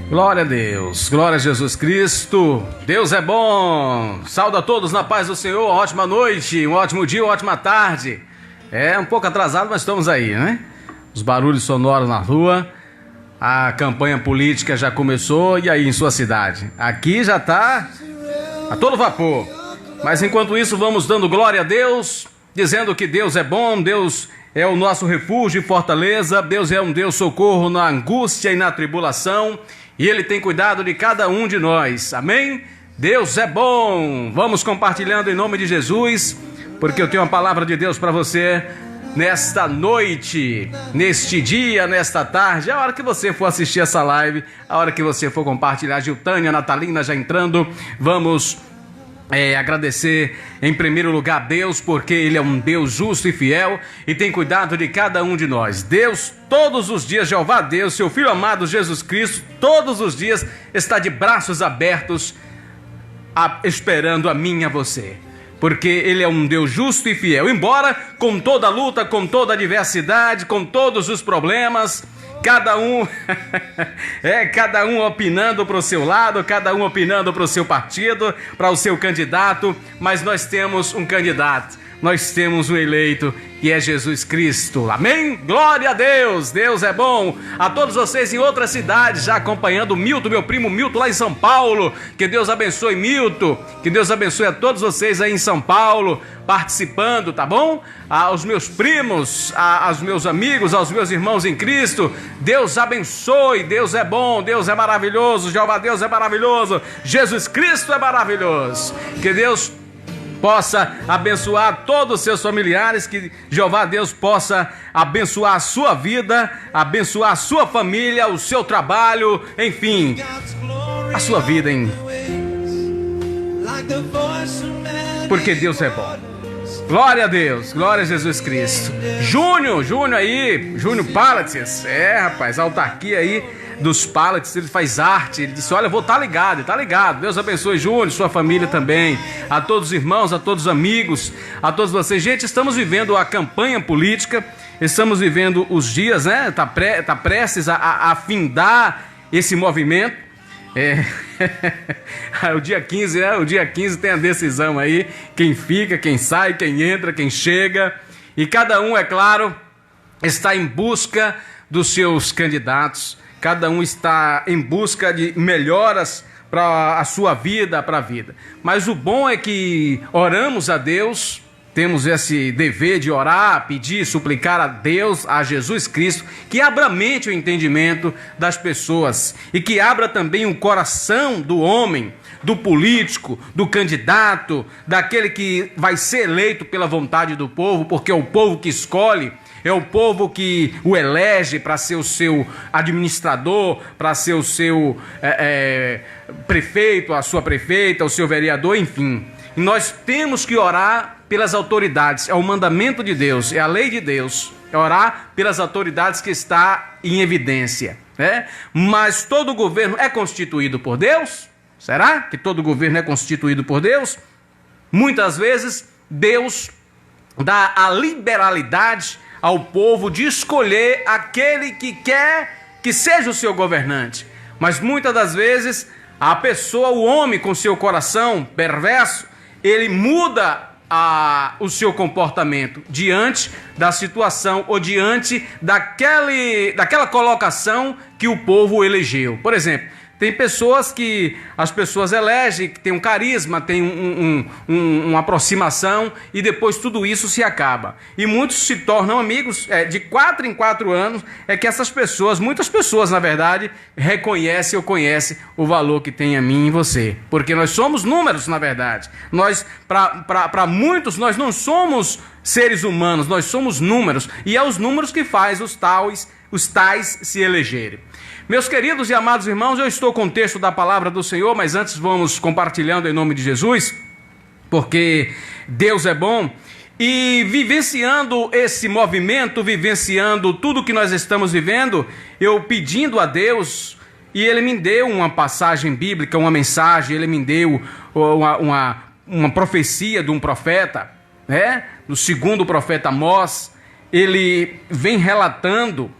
Glória a Deus, glória a Jesus Cristo, Deus é bom. Saúdo a todos na paz do Senhor, ótima noite, um ótimo dia, uma ótima tarde. É um pouco atrasado, mas estamos aí, né? Os barulhos sonoros na rua, a campanha política já começou. E aí em sua cidade? Aqui já está a todo vapor. Mas enquanto isso vamos dando glória a Deus, dizendo que Deus é bom, Deus é o nosso refúgio e fortaleza, Deus é um Deus socorro na angústia e na tribulação, e Ele tem cuidado de cada um de nós, amém? Deus é bom. Vamos compartilhando em nome de Jesus, porque eu tenho uma palavra de Deus para você nesta noite, neste dia, nesta tarde, a hora que você for assistir essa live, a hora que você for compartilhar. Giltânia, Natalina já entrando, vamos agradecer em primeiro lugar a Deus, porque Ele é um Deus justo e fiel e tem cuidado de cada um de nós. Deus, todos os dias, Jeová Deus, seu Filho amado Jesus Cristo, todos os dias está de braços abertos, esperando a mim e a você, porque Ele é um Deus justo e fiel. Embora com toda a luta, com toda a adversidade, com todos os problemas, cada um opinando para o seu lado, cada um opinando para o seu partido, para o seu candidato, mas nós temos um candidato, nós temos um eleito, que é Jesus Cristo, amém? Glória a Deus, Deus é bom. A todos vocês em outras cidades já acompanhando o Milton, meu primo Milton lá em São Paulo, que Deus abençoe Milton, que Deus abençoe a todos vocês aí em São Paulo, participando, tá bom? Aos meus primos, aos meus amigos, aos meus irmãos em Cristo, Deus abençoe. Deus é bom, Deus é maravilhoso, Jeová Deus é maravilhoso, Jesus Cristo é maravilhoso. Que Deus possa abençoar todos os seus familiares, que Jeová Deus possa abençoar a sua vida, abençoar a sua família, o seu trabalho, enfim, a sua vida, porque Deus é bom. Glória a Deus, glória a Jesus Cristo. Júnior aí, Júnior Palates, rapaz, a autarquia aí dos Palates, ele faz arte. Ele disse: olha, eu vou estar ligado, tá ligado. Deus abençoe Júnior, sua família também, a todos os irmãos, a todos os amigos, a todos vocês. Gente, estamos vivendo a campanha política, estamos vivendo os dias, né? Tá prestes a findar esse movimento. O dia 15, né? O dia 15 tem a decisão aí, quem fica, quem sai, quem entra, quem chega, e cada um, é claro, está em busca dos seus candidatos. Cada um está em busca de melhoras para a sua vida, para a vida. Mas o bom é que oramos a Deus, temos esse dever de orar, pedir, suplicar a Deus, a Jesus Cristo, que abra a mente o entendimento das pessoas e que abra também o coração do homem, do político, do candidato, daquele que vai ser eleito pela vontade do povo, porque é o povo que escolhe. É o povo que o elege para ser o seu administrador, para ser o seu prefeito, a sua prefeita, o seu vereador, enfim. E nós temos que orar pelas autoridades. É o mandamento de Deus, é a lei de Deus. É orar pelas autoridades que está em evidência, né? Mas todo governo é constituído por Deus? Será que todo governo é constituído por Deus? Muitas vezes Deus dá a liberalidade ao povo de escolher aquele que quer que seja o seu governante. Mas muitas das vezes a pessoa, o homem com seu coração perverso, ele muda o seu comportamento diante da situação ou diante daquela colocação que o povo elegeu. Por exemplo, tem pessoas que as pessoas elegem, que tem um carisma, tem uma aproximação, e depois tudo isso se acaba. E muitos se tornam amigos de 4 em 4 anos, que essas pessoas, muitas pessoas na verdade, reconhecem ou conhecem o valor que tem a mim e você. Porque nós somos números na verdade. Nós, para muitos, nós não somos seres humanos, nós somos números. E é os números que faz os tais se elegerem. Meus queridos e amados irmãos, eu estou com o texto da palavra do Senhor, mas antes vamos compartilhando em nome de Jesus, porque Deus é bom, e vivenciando esse movimento, vivenciando tudo que nós estamos vivendo, eu pedindo a Deus, e Ele me deu uma passagem bíblica, uma mensagem, Ele me deu uma profecia de um profeta, né? No segundo profeta Amós, ele vem relatando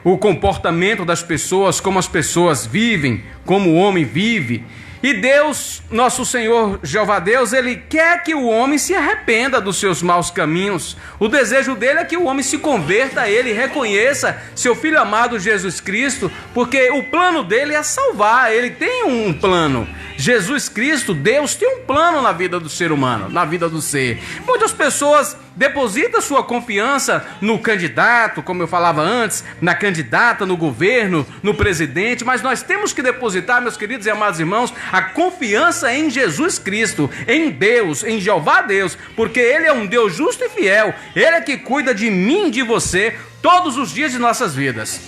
o comportamento das pessoas, como as pessoas vivem, como o homem vive. E Deus, nosso Senhor Jeová Deus, Ele quer que o homem se arrependa dos seus maus caminhos. O desejo dele é que o homem se converta a Ele e reconheça seu Filho amado Jesus Cristo, porque o plano dele é salvar. Ele tem um plano. Jesus Cristo, Deus, tem um plano na vida do ser humano, na vida do ser. Muitas pessoas depositam sua confiança no candidato, como eu falava antes, na candidata, no governo, no presidente, mas nós temos que depositar, meus queridos e amados irmãos, a confiança em Jesus Cristo, em Deus, em Jeová Deus, porque Ele é um Deus justo e fiel. Ele é que cuida de mim e de você todos os dias de nossas vidas.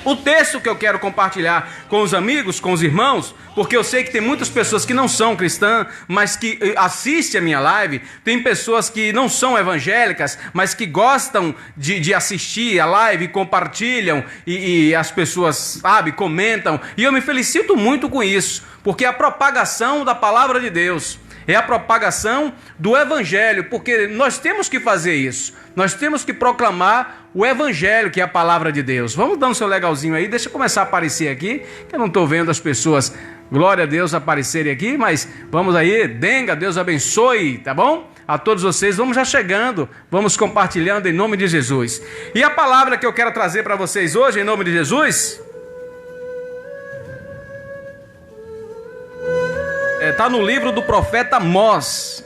O texto que eu quero compartilhar com os amigos, com os irmãos, porque eu sei que tem muitas pessoas que não são cristãs, mas que assistem a minha live, tem pessoas que não são evangélicas, mas que gostam de assistir a live, compartilham, e as pessoas, sabe, comentam, e eu me felicito muito com isso, porque é a propagação da palavra de Deus, é a propagação do evangelho, porque nós temos que fazer isso, nós temos que proclamar o evangelho, que é a palavra de Deus. Vamos dar um seu legalzinho aí, deixa eu começar a aparecer aqui, que eu não estou vendo as pessoas, glória a Deus, aparecerem aqui, mas vamos aí, Denga, Deus abençoe, tá bom? A todos vocês, vamos já chegando, vamos compartilhando em nome de Jesus. E a palavra que eu quero trazer para vocês hoje, em nome de Jesus, está no livro do profeta Amós,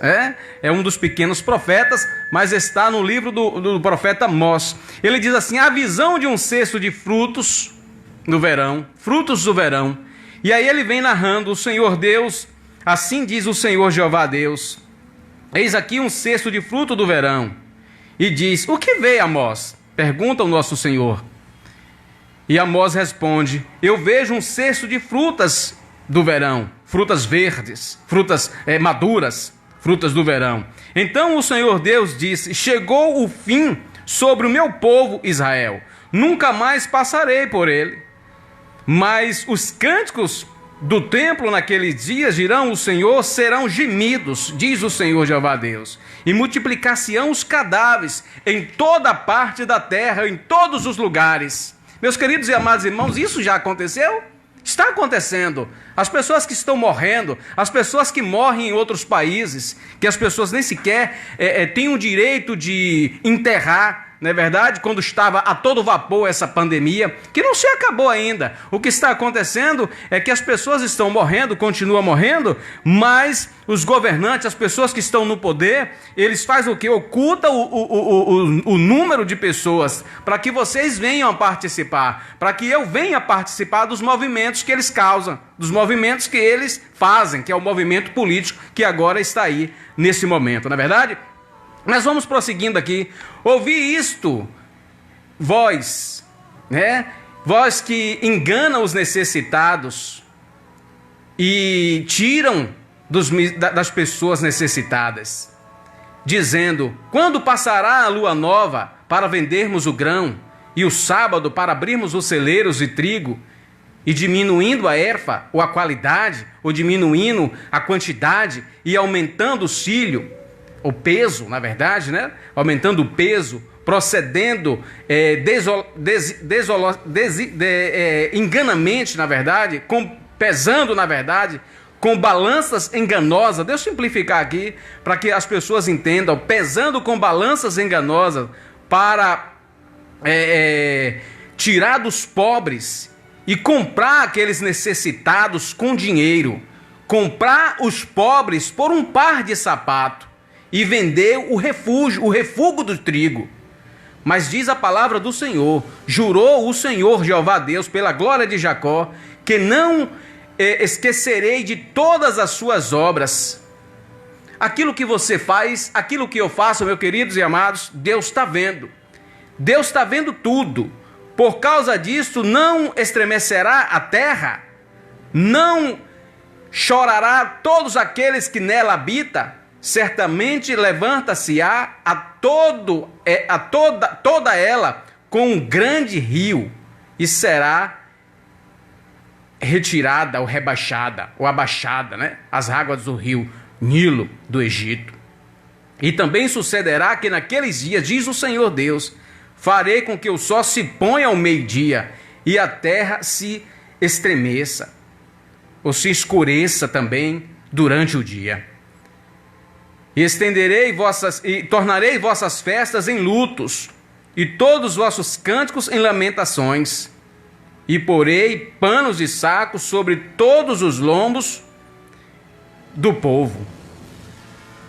é um dos pequenos profetas, mas está no livro do profeta Amós. Ele diz assim: a visão de um cesto de frutos no verão, frutos do verão. E aí ele vem narrando: o Senhor Deus, assim diz o Senhor Jeová Deus, eis aqui um cesto de fruto do verão. E diz: o que vê, Amós? Pergunta o nosso Senhor. E Amós responde: eu vejo um cesto de frutas do verão, frutas verdes, frutas maduras, frutas do verão. Então o Senhor Deus disse: chegou o fim sobre o meu povo Israel, nunca mais passarei por ele. Mas os cânticos do templo naqueles dias dirão o Senhor, serão gemidos, diz o Senhor Jeová Deus, e multiplicar-se-ão os cadáveres em toda parte da terra, em todos os lugares. Meus queridos e amados irmãos, isso já aconteceu? Está acontecendo. As pessoas que estão morrendo, as pessoas que morrem em outros países, que as pessoas nem sequer têm o direito de enterrar, não é verdade? Quando estava a todo vapor essa pandemia, que não se acabou ainda. O que está acontecendo é que as pessoas estão morrendo, continuam morrendo, mas os governantes, as pessoas que estão no poder, eles fazem o quê? Ocultam o número de pessoas, para que vocês venham a participar, para que eu venha a participar dos movimentos que eles causam, dos movimentos que eles fazem, que é o movimento político que agora está aí nesse momento, não é verdade? Mas vamos prosseguindo aqui. Ouvi isto, vós, vós que enganam os necessitados e tiram das pessoas necessitadas, dizendo: quando passará a lua nova para vendermos o grão, e o sábado para abrirmos os celeiros de trigo, e diminuindo a erva, ou a qualidade, ou diminuindo a quantidade, e aumentando o cílio, o peso, na verdade, aumentando o peso, procedendo enganamente, na verdade, pesando, na verdade, com balanças enganosas. Deixa eu simplificar aqui, para que as pessoas entendam: pesando com balanças enganosas, para tirar dos pobres e comprar aqueles necessitados com dinheiro, comprar os pobres por um par de sapato, e vender o refúgio do trigo. Mas diz a palavra do Senhor, jurou o Senhor Jeová Deus, pela glória de Jacó, que não esquecerei de todas as suas obras. Aquilo que você faz, aquilo que eu faço, meus queridos e amados, Deus está vendo. Deus está vendo tudo. Por causa disso, não estremecerá a terra, não chorará todos aqueles que nela habitam. Certamente levanta-se-á toda ela com um grande rio, e será retirada ou rebaixada ou abaixada, as águas do rio Nilo do Egito. E também sucederá que naqueles dias, diz o Senhor Deus, farei com que o sol se ponha ao meio-dia e a terra se estremeça, ou se escureça também durante o dia. E tornarei vossas festas em lutos, e todos os vossos cânticos em lamentações. E porei panos de saco sobre todos os lombos do povo.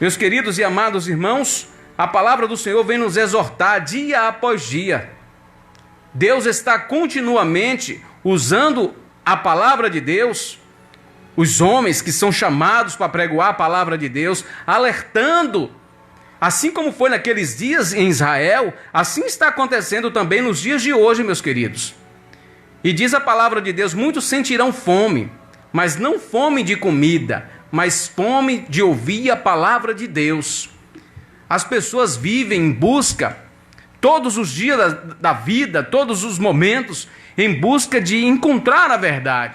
Meus queridos e amados irmãos, a palavra do Senhor vem nos exortar dia após dia. Deus está continuamente usando a palavra de Deus, os homens que são chamados para pregoar a palavra de Deus, alertando. Assim como foi naqueles dias em Israel, assim está acontecendo também nos dias de hoje, meus queridos. E diz a palavra de Deus: muitos sentirão fome, mas não fome de comida, mas fome de ouvir a palavra de Deus. As pessoas vivem em busca, todos os dias da vida, todos os momentos, em busca de encontrar a verdade.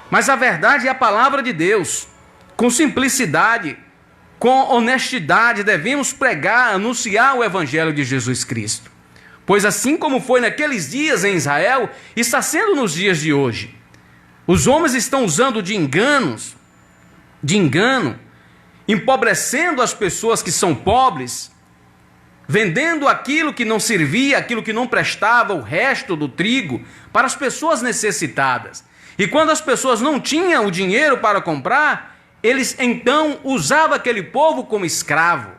Mas a verdade é a palavra de Deus. Com simplicidade, com honestidade, devemos pregar, anunciar o evangelho de Jesus Cristo. Pois assim como foi naqueles dias em Israel, está sendo nos dias de hoje. Os homens estão usando de engano, empobrecendo as pessoas que são pobres, vendendo aquilo que não servia, aquilo que não prestava, o resto do trigo, para as pessoas necessitadas. E quando as pessoas não tinham o dinheiro para comprar, eles então usavam aquele povo como escravo.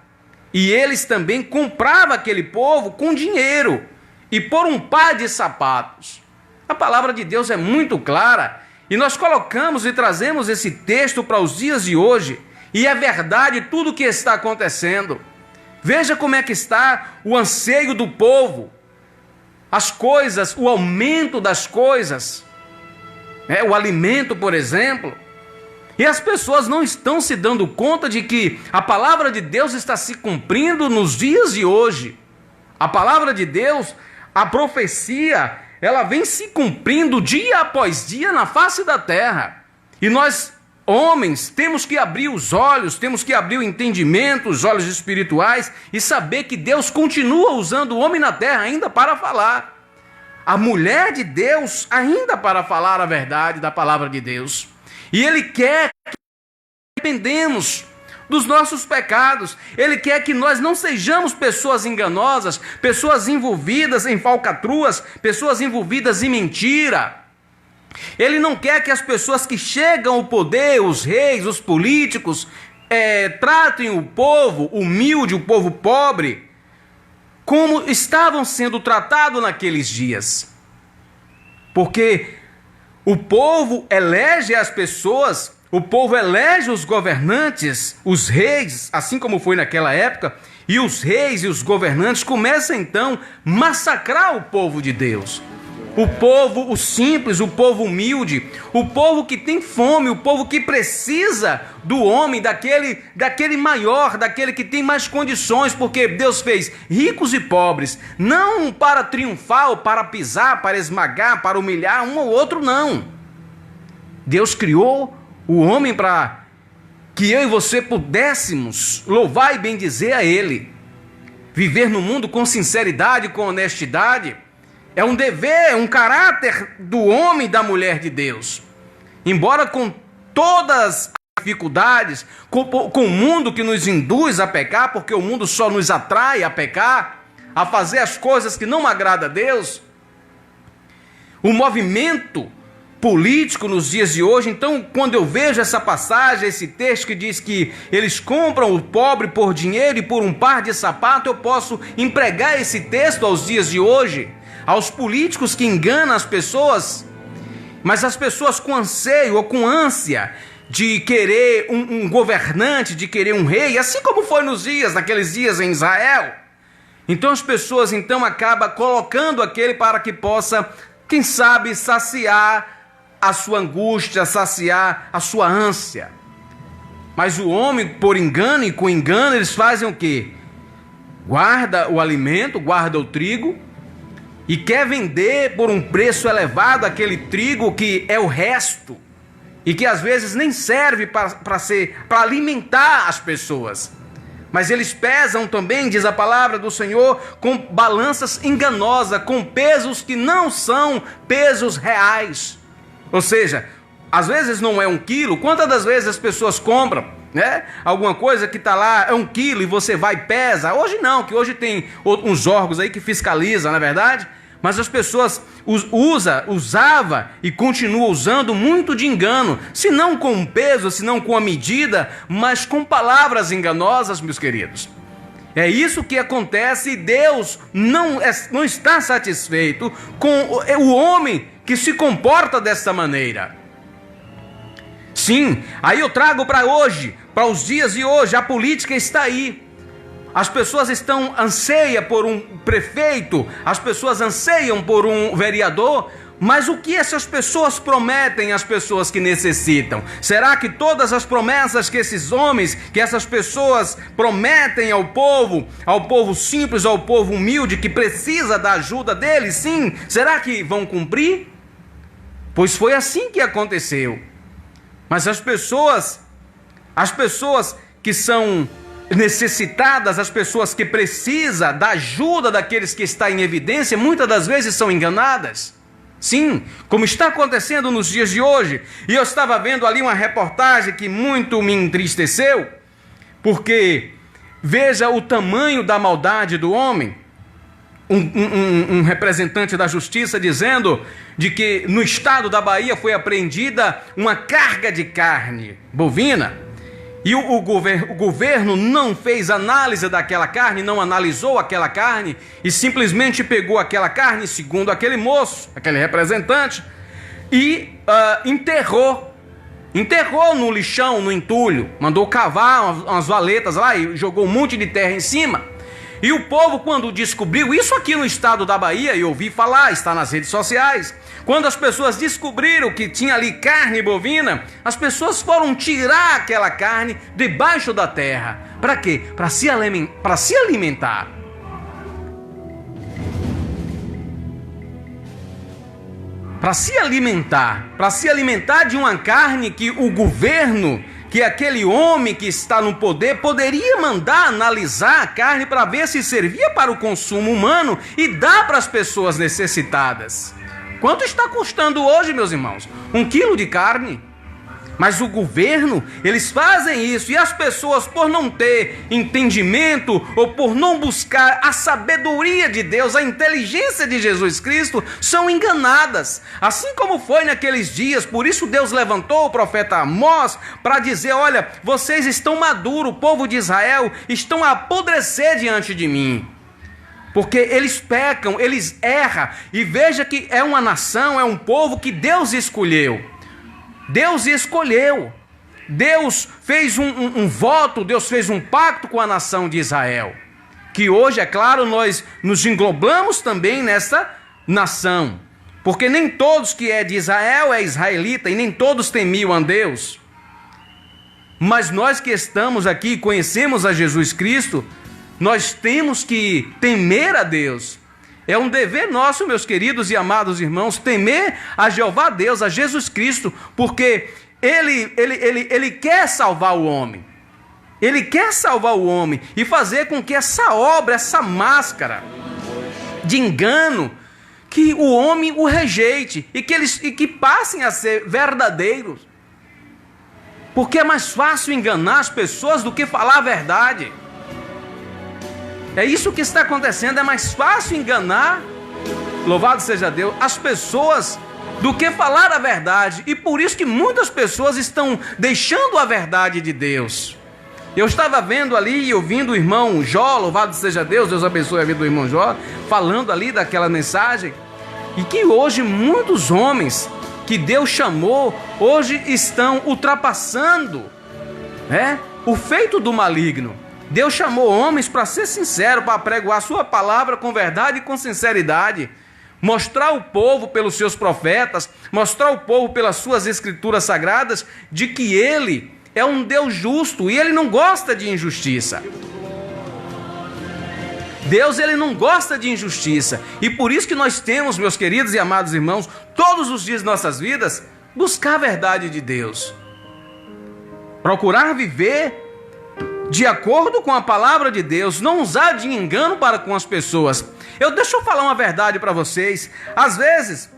E eles também compravam aquele povo com dinheiro e por um par de sapatos. A palavra de Deus é muito clara e nós colocamos e trazemos esse texto para os dias de hoje. E é verdade tudo o que está acontecendo. Veja como é que está o anseio do povo, as coisas, o aumento das coisas, o alimento, por exemplo. E as pessoas não estão se dando conta de que a palavra de Deus está se cumprindo nos dias de hoje. A palavra de Deus, a profecia, ela vem se cumprindo dia após dia na face da terra. E nós, homens, temos que abrir os olhos, temos que abrir o entendimento, os olhos espirituais, e saber que Deus continua usando o homem na terra ainda para falar. A mulher de Deus ainda para falar a verdade da palavra de Deus. E Ele quer que arrependemos dos nossos pecados. Ele quer que nós não sejamos pessoas enganosas, pessoas envolvidas em falcatruas, pessoas envolvidas em mentira. Ele não quer que as pessoas que chegam ao poder, os reis, os políticos, tratem o povo humilde, o povo pobre, como estavam sendo tratados naqueles dias. Porque o povo elege as pessoas, o povo elege os governantes, os reis, assim como foi naquela época, e os reis e os governantes começam então a massacrar o povo de Deus. O povo, o simples, o povo humilde, o povo que tem fome, o povo que precisa do homem, daquele maior, daquele que tem mais condições, porque Deus fez ricos e pobres, não para triunfar, ou para pisar, para esmagar, para humilhar um ou outro, não. Deus criou o homem para que eu e você pudéssemos louvar e bendizer a Ele. Viver no mundo com sinceridade, com honestidade, é um dever, um caráter do homem e da mulher de Deus. Embora com todas as dificuldades, com o mundo que nos induz a pecar, porque o mundo só nos atrai a pecar, a fazer as coisas que não agradam a Deus, o movimento político nos dias de hoje. Então, quando eu vejo essa passagem, esse texto que diz que eles compram o pobre por dinheiro e por um par de sapato, eu posso empregar esse texto aos dias de hoje, aos políticos que enganam as pessoas, mas as pessoas com anseio ou com ânsia de querer um governante, de querer um rei, assim como foi naqueles dias em Israel. Então as pessoas então acabam colocando aquele para que possa, quem sabe, saciar a sua angústia, saciar a sua ânsia. Mas o homem, por engano e com engano, eles fazem o quê? Guarda o alimento, guarda o trigo, e quer vender por um preço elevado aquele trigo que é o resto, e que às vezes nem serve para alimentar as pessoas. mas eles pesam também, diz a palavra do Senhor, com balanças enganosas, com pesos que não são pesos reais. Ou seja, às vezes não é 1 quilo. Quantas das vezes as pessoas compram, né, alguma coisa que está lá, é 1 quilo, e você vai e pesa? Hoje não, que hoje tem uns órgãos aí que fiscalizam, não é verdade? Mas as pessoas usava e continuam usando muito de engano, se não com peso, se não com a medida, mas com palavras enganosas, meus queridos. É isso que acontece, e Deus não está satisfeito com o homem que se comporta dessa maneira. Sim, aí eu trago para hoje, para os dias de hoje, a política está aí. As pessoas anseiam por um prefeito, as pessoas anseiam por um vereador, mas o que essas pessoas prometem às pessoas que necessitam? Será que todas as promessas que esses homens, que essas pessoas prometem ao povo simples, ao povo humilde, que precisa da ajuda deles, sim, será que vão cumprir? Pois foi assim que aconteceu. Mas as pessoas que são necessitadas, as pessoas que precisam da ajuda daqueles que estão em evidência, muitas das vezes são enganadas. Sim, como está acontecendo nos dias de hoje. E eu estava vendo ali uma reportagem que muito me entristeceu, porque veja o tamanho da maldade do homem. Um representante da justiça dizendo de que no estado da Bahia foi apreendida uma carga de carne bovina. E o governo não fez análise daquela carne, não analisou aquela carne e simplesmente pegou aquela carne, segundo aquele moço, aquele representante, e enterrou no lixão, no entulho, mandou cavar umas valetas lá e jogou um monte de terra em cima. E o povo, quando descobriu, isso aqui no estado da Bahia, eu ouvi falar, está nas redes sociais, quando as pessoas descobriram que tinha ali carne bovina, as pessoas foram tirar aquela carne debaixo da terra. Para quê? Para se alimentar. Para se alimentar de uma carne que o governo, que aquele homem que está no poder poderia mandar analisar a carne para ver se servia para o consumo humano e dar para as pessoas necessitadas. Quanto está custando hoje, meus irmãos? 1 quilo de carne? Mas o governo, eles fazem isso, e as pessoas, por não ter entendimento ou por não buscar a sabedoria de Deus, a inteligência de Jesus Cristo, são enganadas. Assim como foi naqueles dias. Por isso Deus levantou o profeta Amós para dizer: olha, vocês estão maduros, o povo de Israel estão a apodrecer diante de mim. Porque eles pecam, eles erram, e veja que é uma nação, é um povo que Deus escolheu. Deus escolheu, Deus fez um voto, Deus fez um pacto com a nação de Israel, que hoje, é claro, nós nos englobamos também nessa nação, porque nem todos que é de Israel é israelita, e nem todos temiam a Deus, mas nós que estamos aqui e conhecemos a Jesus Cristo, nós temos que temer a Deus. É um dever nosso, meus queridos e amados irmãos, temer a Jeová Deus, a Jesus Cristo, porque Ele quer salvar o homem. Ele quer salvar o homem e fazer com que essa obra, essa máscara de engano, que o homem o rejeite e que passem a ser verdadeiros. Porque é mais fácil enganar as pessoas do que falar a verdade. É isso que está acontecendo, é mais fácil enganar, louvado seja Deus, as pessoas do que falar a verdade. E por isso que muitas pessoas estão deixando a verdade de Deus. Eu estava vendo ali e ouvindo o irmão Jó, louvado seja Deus, Deus abençoe a vida do irmão Jó, falando ali daquela mensagem. E que hoje muitos homens que Deus chamou, hoje estão ultrapassando, o feito do maligno. Deus chamou homens para ser sincero, para pregoar a sua palavra com verdade e com sinceridade. Mostrar ao povo pelos seus profetas, mostrar ao povo pelas suas escrituras sagradas, de que Ele é um Deus justo e Ele não gosta de injustiça. Deus, Ele não gosta de injustiça. E por isso que nós temos, meus queridos e amados irmãos, todos os dias de nossas vidas, buscar a verdade de Deus. Procurar viver de acordo com a palavra de Deus, não usar de engano para com as pessoas. Deixa eu falar uma verdade para vocês. Às vezes,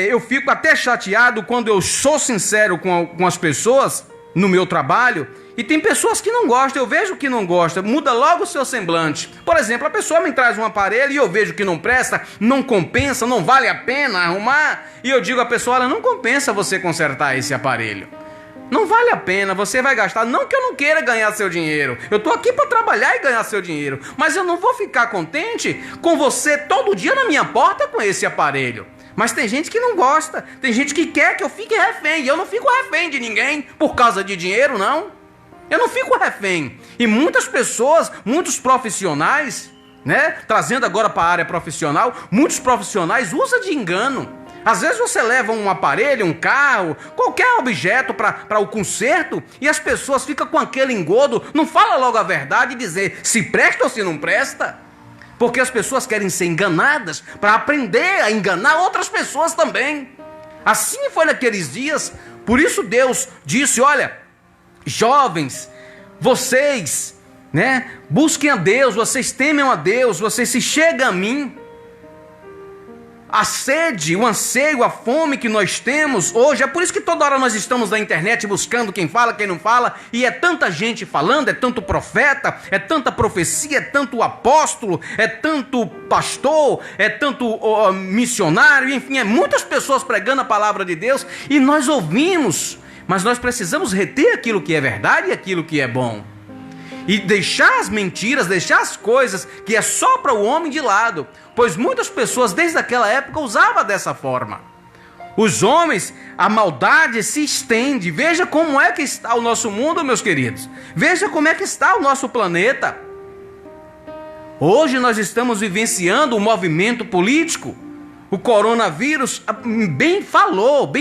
eu fico até chateado quando eu sou sincero com as pessoas no meu trabalho, e tem pessoas que não gostam, eu vejo que não gosta, muda logo o seu semblante. Por exemplo, a pessoa me traz um aparelho e eu vejo que não presta, não compensa, não vale a pena arrumar, e eu digo à pessoa, olha, não compensa você consertar esse aparelho. Não vale a pena, você vai gastar, não que eu não queira ganhar seu dinheiro, eu estou aqui para trabalhar e ganhar seu dinheiro, mas eu não vou ficar contente com você todo dia na minha porta com esse aparelho. Mas tem gente que não gosta, tem gente que quer que eu fique refém, e eu não fico refém de ninguém por causa de dinheiro, não. Eu não fico refém. E muitas pessoas, muitos profissionais, trazendo agora para a área profissional, muitos profissionais usam de engano. Às vezes você leva um aparelho, um carro, qualquer objeto para o conserto, e as pessoas ficam com aquele engodo, não fala logo a verdade e dizer se presta ou se não presta. Porque as pessoas querem ser enganadas para aprender a enganar outras pessoas também. Assim foi naqueles dias. Por isso Deus disse, olha, jovens, vocês, busquem a Deus, vocês temem a Deus, vocês se chegam a mim. A sede, o anseio, a fome que nós temos hoje, é por isso que toda hora nós estamos na internet buscando quem fala, quem não fala, e é tanta gente falando, é tanto profeta, é tanta profecia, é tanto apóstolo, é tanto pastor, é tanto missionário, enfim, é muitas pessoas pregando a palavra de Deus, e nós ouvimos, mas nós precisamos reter aquilo que é verdade e aquilo que é bom. E deixar as mentiras, deixar as coisas que é só para o homem de lado. Pois muitas pessoas desde aquela época usavam dessa forma. Os homens, a maldade se estende. Veja como é que está o nosso mundo, meus queridos. Veja como é que está o nosso planeta. Hoje nós estamos vivenciando um movimento político. O coronavírus bem falou,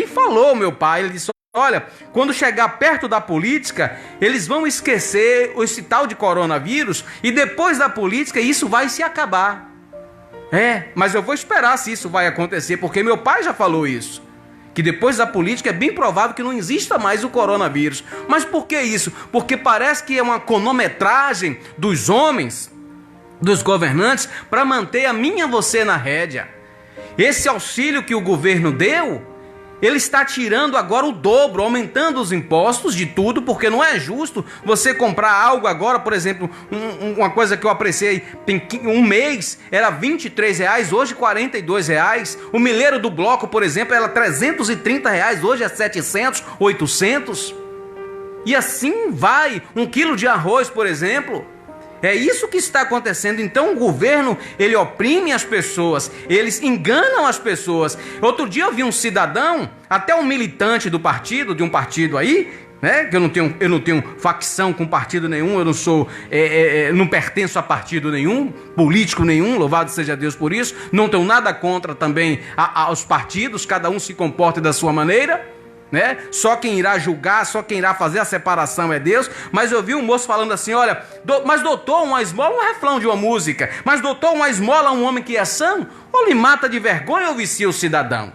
meu pai. Ele disse, olha, quando chegar perto da política, eles vão esquecer esse tal de coronavírus e depois da política isso vai se acabar. Mas eu vou esperar se isso vai acontecer, porque meu pai já falou isso. Que depois da política é bem provável que não exista mais o coronavírus. Mas por que isso? Porque parece que é uma cronometragem dos homens, dos governantes, para manter a minha e você na rédea. Esse auxílio que o governo deu, ele está tirando agora o dobro, aumentando os impostos de tudo, porque não é justo você comprar algo agora, por exemplo, uma coisa que eu apreciei, tem um mês era R$23, hoje R$42. O milheiro do bloco, por exemplo, era R$330, hoje é 700, 800. E assim vai, 1 quilo de arroz, por exemplo. É isso que está acontecendo. Então o governo, ele oprime as pessoas, eles enganam as pessoas. Outro dia eu vi um cidadão, até um militante do partido, de um partido aí, que eu não tenho facção com partido nenhum, eu não sou, não pertenço a partido nenhum, político nenhum, louvado seja Deus por isso, não tenho nada contra também aos partidos, cada um se comporta da sua maneira. Só quem irá julgar, só quem irá fazer a separação é Deus. Mas eu vi um moço falando assim, olha, mas doutor, uma esmola, um refrão de uma música, mas doutor, uma esmola a um homem que é são, ou lhe mata de vergonha ou vicia o cidadão?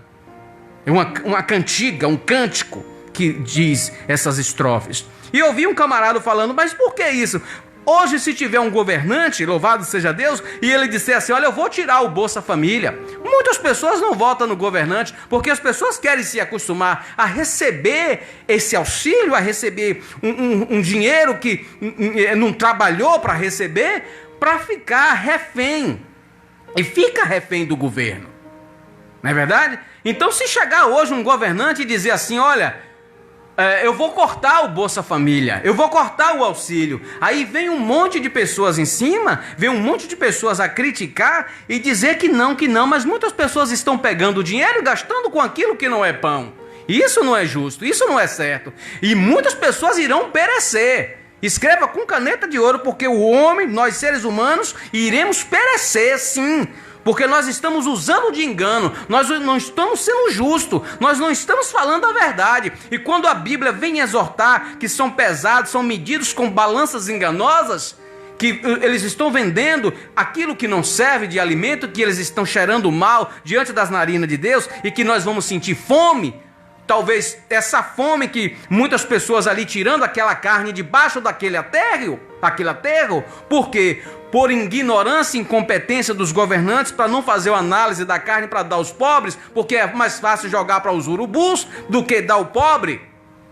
É uma cantiga, um cântico que diz essas estrofes. E eu vi um camarada falando, mas por que isso? Hoje, se tiver um governante, louvado seja Deus, e ele disser assim, olha, eu vou tirar o Bolsa Família. Muitas pessoas não votam no governante, porque as pessoas querem se acostumar a receber esse auxílio, a receber um dinheiro que não trabalhou para receber, para ficar refém. E fica refém do governo. Não é verdade? Então, se chegar hoje um governante e dizer assim, olha, eu vou cortar o Bolsa Família, eu vou cortar o auxílio. Aí vem um monte de pessoas em cima, vem um monte de pessoas a criticar e dizer que não, mas muitas pessoas estão pegando o dinheiro e gastando com aquilo que não é pão. Isso não é justo, isso não é certo. E muitas pessoas irão perecer. Escreva com caneta de ouro, porque o homem, nós seres humanos, iremos perecer sim. Porque nós estamos usando de engano, nós não estamos sendo justos, nós não estamos falando a verdade. E quando a Bíblia vem exortar que são pesados, são medidos com balanças enganosas, que eles estão vendendo aquilo que não serve de alimento, que eles estão cheirando mal diante das narinas de Deus, e que nós vamos sentir fome, talvez essa fome que muitas pessoas ali tirando aquela carne debaixo daquele aterro, por quê? Por ignorância e incompetência dos governantes para não fazer a análise da carne para dar aos pobres, porque é mais fácil jogar para os urubus do que dar ao pobre.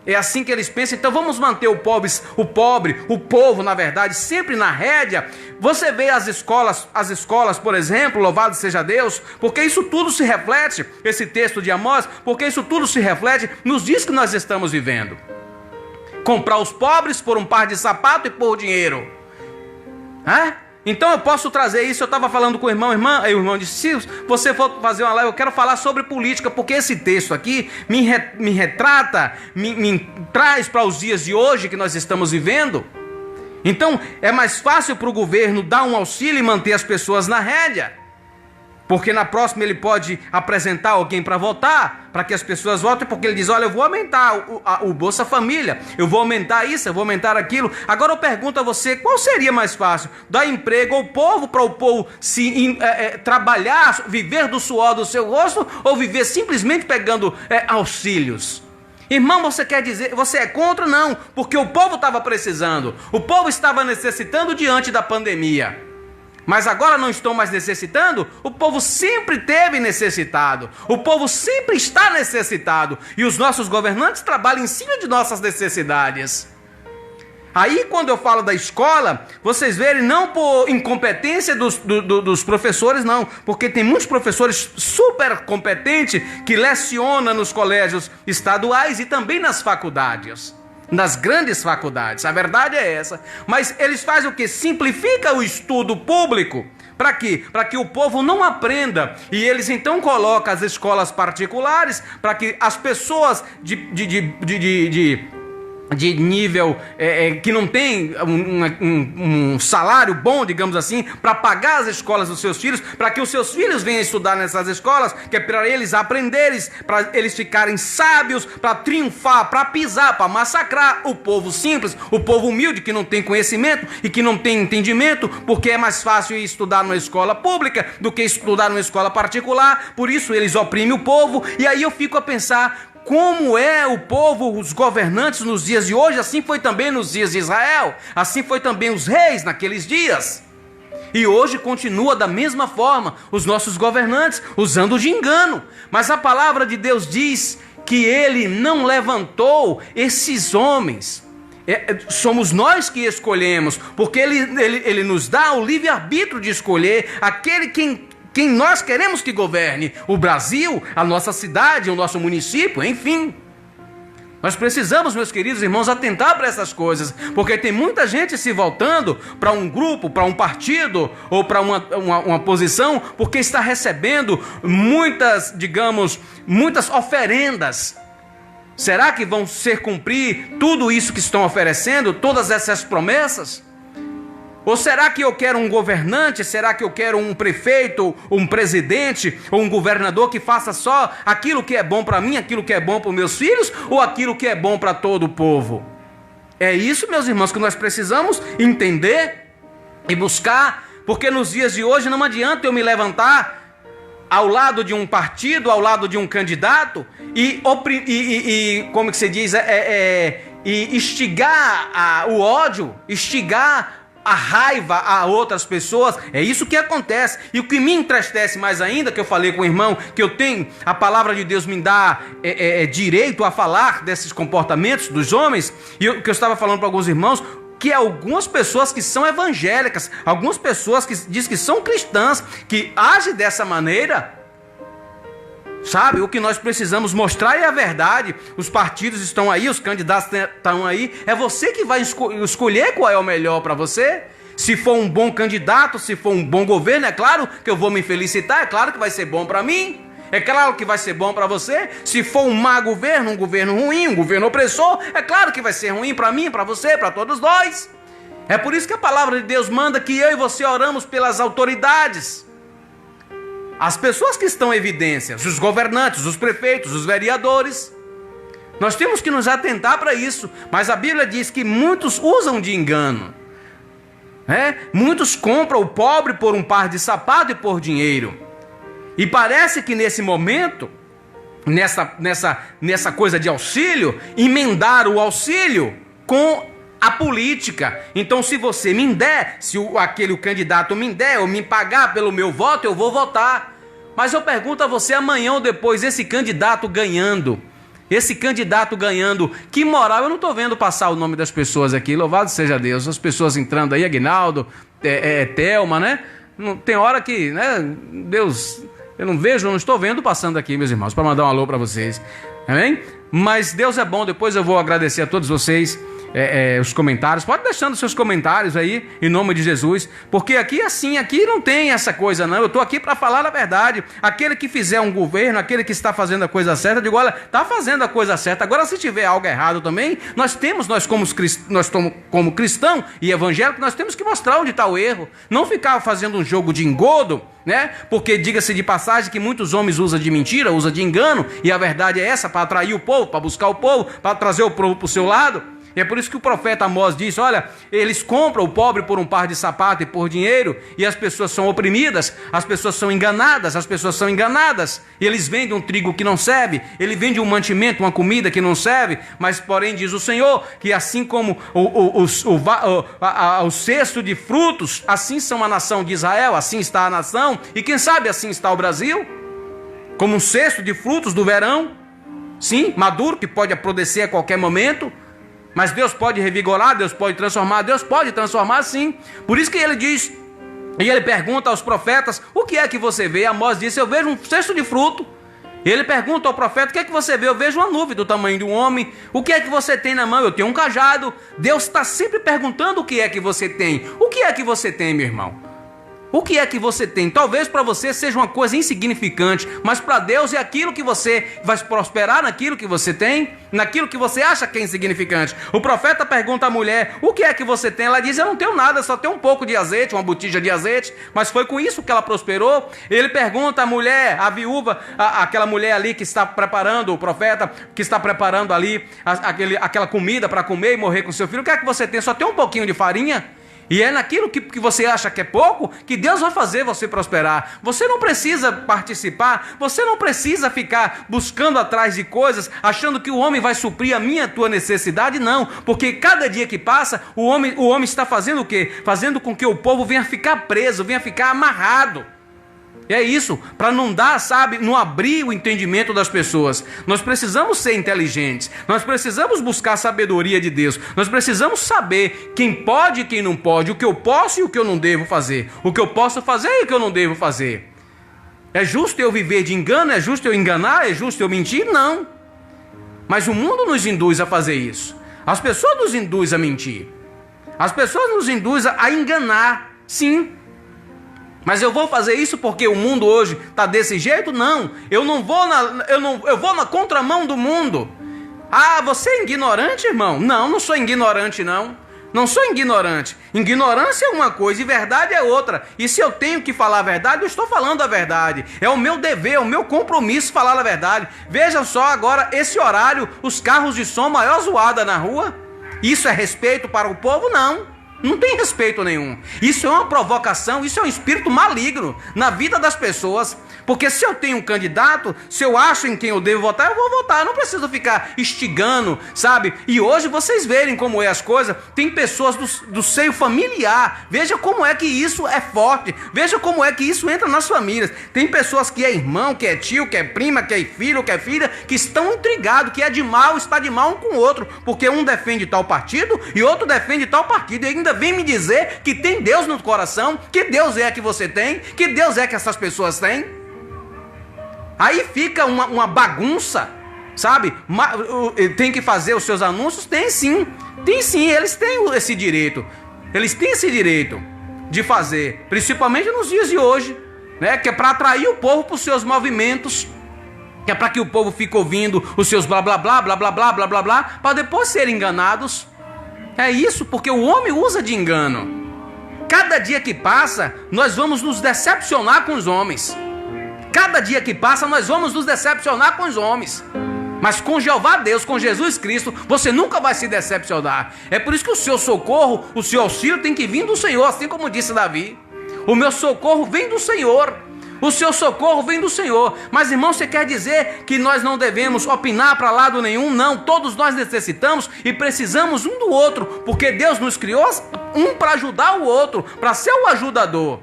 É assim que eles pensam. Então vamos manter o povo, na verdade, sempre na rédea. Você vê as escolas, por exemplo, louvado seja Deus, porque isso tudo se reflete, esse texto de Amós, porque isso tudo se reflete nos dias que nós estamos vivendo. Comprar os pobres por um par de sapato e por dinheiro. Então eu posso trazer isso. Eu estava falando com o irmão, aí o irmão disse: se você for fazer uma live, eu quero falar sobre política, porque esse texto aqui me retrata, me traz para os dias de hoje que nós estamos vivendo. Então é mais fácil para o governo dar um auxílio e manter as pessoas na rédea, porque na próxima ele pode apresentar alguém para votar, para que as pessoas votem, porque ele diz: olha, eu vou aumentar o Bolsa Família, eu vou aumentar isso, eu vou aumentar aquilo. Agora eu pergunto a você, qual seria mais fácil? Dar emprego ao povo, para o povo trabalhar, viver do suor do seu rosto, ou viver simplesmente pegando auxílios? Irmão, você quer dizer, você é contra? Não, porque o povo estava precisando, o povo estava necessitando diante da pandemia. Mas agora não estão mais necessitando? O povo sempre teve necessitado. O povo sempre está necessitado. E os nossos governantes trabalham em cima de nossas necessidades. Aí quando eu falo da escola, vocês verem, não por incompetência dos professores, não. Porque tem muitos professores super competentes que lecionam nos colégios estaduais e também nas faculdades. Nas grandes faculdades, a verdade é essa. Mas eles fazem o que? Simplifica o estudo público. Para quê? Para que o povo não aprenda. E eles então colocam as escolas particulares para que as pessoas de nível que não tem um salário bom, digamos assim, para pagar as escolas dos seus filhos, para que os seus filhos venham estudar nessas escolas, que é para eles aprenderem, para eles ficarem sábios, para triunfar, para pisar, para massacrar o povo simples, o povo humilde que não tem conhecimento e que não tem entendimento, porque é mais fácil ir estudar numa escola pública do que estudar numa escola particular. Por isso eles oprimem o povo. E aí eu fico a pensar, como é o povo, os governantes nos dias de hoje, assim foi também nos dias de Israel, assim foi também os reis naqueles dias. E hoje continua da mesma forma, os nossos governantes usando de engano. Mas a palavra de Deus diz que ele não levantou esses homens. Somos nós que escolhemos, porque ele nos dá o livre-arbítrio de escolher aquele quem nós queremos que governe o Brasil, a nossa cidade, o nosso município, enfim. Nós precisamos, meus queridos irmãos, atentar para essas coisas, porque tem muita gente se voltando para um grupo, para um partido ou para uma posição, porque está recebendo muitas oferendas. Será que vão ser cumprir tudo isso que estão oferecendo, todas essas promessas? Ou será que eu quero um governante? Será que eu quero um prefeito, um presidente ou um governador que faça só aquilo que é bom para mim, aquilo que é bom para os meus filhos ou aquilo que é bom para todo o povo? É isso, meus irmãos, que nós precisamos entender e buscar, porque nos dias de hoje não adianta eu me levantar ao lado de um partido, ao lado de um candidato e como que se diz, e instigar o ódio, instigar a raiva a outras pessoas. É isso que acontece. E o que me entristece mais ainda, que eu falei com o irmão, que eu tenho, a palavra de Deus me dá direito a falar desses comportamentos dos homens, e que eu estava falando para alguns irmãos, que algumas pessoas que são evangélicas, algumas pessoas que dizem que são cristãs, que agem dessa maneira. Sabe, o que nós precisamos mostrar é a verdade. Os partidos estão aí, os candidatos estão aí. É você que vai escolher qual é o melhor para você. Se for um bom candidato, se for um bom governo, é claro que eu vou me felicitar, é claro que vai ser bom para mim. É claro que vai ser bom para você. Se for um má governo, um governo ruim, um governo opressor, é claro que vai ser ruim para mim, para você, para todos nós. É por isso que a palavra de Deus manda que eu e você oramos pelas autoridades. As pessoas que estão em evidência, os governantes, os prefeitos, os vereadores. Nós temos que nos atentar para isso. Mas a Bíblia diz que muitos usam de engano. Muitos compram o pobre por um par de sapato e por dinheiro. E parece que nesse momento, nessa coisa de auxílio, emendar o auxílio com a política. Então, se você me der, se aquele candidato me der ou me pagar pelo meu voto, eu vou votar. Mas eu pergunto a você, amanhã ou depois, esse candidato ganhando, que moral? Eu não estou vendo passar o nome das pessoas aqui, louvado seja Deus, as pessoas entrando aí, Aguinaldo, Thelma, né? Não, tem hora que, né, Deus, eu não estou vendo passando aqui, meus irmãos, para mandar um alô para vocês, amém? Mas Deus é bom, depois eu vou agradecer a todos vocês. Os comentários, pode deixando seus comentários aí, em nome de Jesus, porque aqui não tem essa coisa não, eu estou aqui para falar a verdade. Aquele que fizer um governo, aquele que está fazendo a coisa certa, eu digo, olha, está fazendo a coisa certa. Agora, se tiver algo errado também, nós como cristão e evangélico, nós temos que mostrar onde está o erro, não ficar fazendo um jogo de engodo, né? Porque diga-se de passagem que muitos homens usam de mentira, usam de engano, e a verdade é essa, para atrair o povo, para buscar o povo, para trazer o povo para o seu lado. E é por isso que o profeta Amós diz, olha, eles compram o pobre por um par de sapato e por dinheiro, e as pessoas são oprimidas, as pessoas são enganadas, e eles vendem um trigo que não serve, ele vende um mantimento, uma comida que não serve, mas porém diz o Senhor, que assim como o cesto de frutos, assim são a nação de Israel, assim está a nação, e quem sabe assim está o Brasil, como um cesto de frutos do verão, sim, maduro, que pode apodrecer a qualquer momento. Mas Deus pode revigorar, Deus pode transformar sim. Por isso que ele diz, e ele pergunta aos profetas, o que é que você vê? Amós disse, eu vejo um cesto de fruto. Ele pergunta ao profeta, o que é que você vê? Eu vejo uma nuvem do tamanho de um homem. O que é que você tem na mão? Eu tenho um cajado. Deus está sempre perguntando o que é que você tem. O que é que você tem, meu irmão? O que é que você tem? Talvez para você seja uma coisa insignificante, mas para Deus é aquilo que você vai prosperar naquilo que você tem, naquilo que você acha que é insignificante. O profeta pergunta à mulher, o que é que você tem? Ela diz, eu não tenho nada, só tenho um pouco de azeite, uma botija de azeite, mas foi com isso que ela prosperou. Ele pergunta à mulher, a viúva, aquela mulher ali que está preparando, o profeta que está preparando ali aquela comida para comer e morrer com seu filho, o que é que você tem? Só tem um pouquinho de farinha? E é naquilo que você acha que é pouco que Deus vai fazer você prosperar. Você não precisa participar, você não precisa ficar buscando atrás de coisas, achando que o homem vai suprir a tua necessidade, não. Porque cada dia que passa, o homem está fazendo o quê? Fazendo com que o povo venha ficar preso, venha ficar amarrado. E é isso, para não dar, não abrir o entendimento das pessoas. Nós precisamos ser inteligentes, nós precisamos buscar a sabedoria de Deus, nós precisamos saber quem pode e quem não pode, o que eu posso e o que eu não devo fazer, o que eu posso fazer e o que eu não devo fazer. É justo eu viver de engano? É justo eu enganar? É justo eu mentir? Não. Mas o mundo nos induz a fazer isso. As pessoas nos induzem a mentir. As pessoas nos induzem a enganar, sim. Mas eu vou fazer isso porque o mundo hoje está desse jeito? Não, eu vou na contramão do mundo. Ah, você é ignorante, irmão? Não sou ignorante, não. Não sou ignorante. Ignorância é uma coisa e verdade é outra. E se eu tenho que falar a verdade, eu estou falando a verdade. É o meu dever, é o meu compromisso falar a verdade. Veja só agora, esse horário, os carros de som maior zoada na rua. Isso é respeito para o povo? Não tem respeito nenhum. Isso é uma provocação, isso é um espírito maligno na vida das pessoas. Porque se eu tenho um candidato, se eu acho em quem eu devo votar, eu vou votar. Eu não preciso ficar instigando, sabe? E hoje vocês verem como é as coisas. Tem pessoas do seio familiar. Veja como é que isso é forte. Veja como é que isso entra nas famílias. Tem pessoas que é irmão, que é tio, que é prima, que é filho, que é filha, que estão intrigados, que é de mal, está de mal um com o outro. Porque um defende tal partido e outro defende tal partido. E ainda vem me dizer que tem Deus no coração, que Deus é que você tem, que Deus é que essas pessoas têm. Aí fica uma bagunça, sabe? Tem que fazer os seus anúncios? Tem sim, eles têm esse direito. Eles têm esse direito de fazer, principalmente nos dias de hoje, né? Que é para atrair o povo para os seus movimentos, que é para que o povo fique ouvindo os seus blá blá blá, blá blá blá, blá blá blá, para depois serem enganados. É isso, porque o homem usa de engano. Cada dia que passa, nós vamos nos decepcionar com os homens. Cada dia que passa, nós vamos nos decepcionar com os homens. Mas com Jeová Deus, com Jesus Cristo, você nunca vai se decepcionar. É por isso que o seu socorro, o seu auxílio tem que vir do Senhor, assim como disse Davi. O meu socorro vem do Senhor. O seu socorro vem do Senhor. Mas, irmão, você quer dizer que nós não devemos opinar para lado nenhum? Não, todos nós necessitamos e precisamos um do outro, porque Deus nos criou um para ajudar o outro, para ser o ajudador.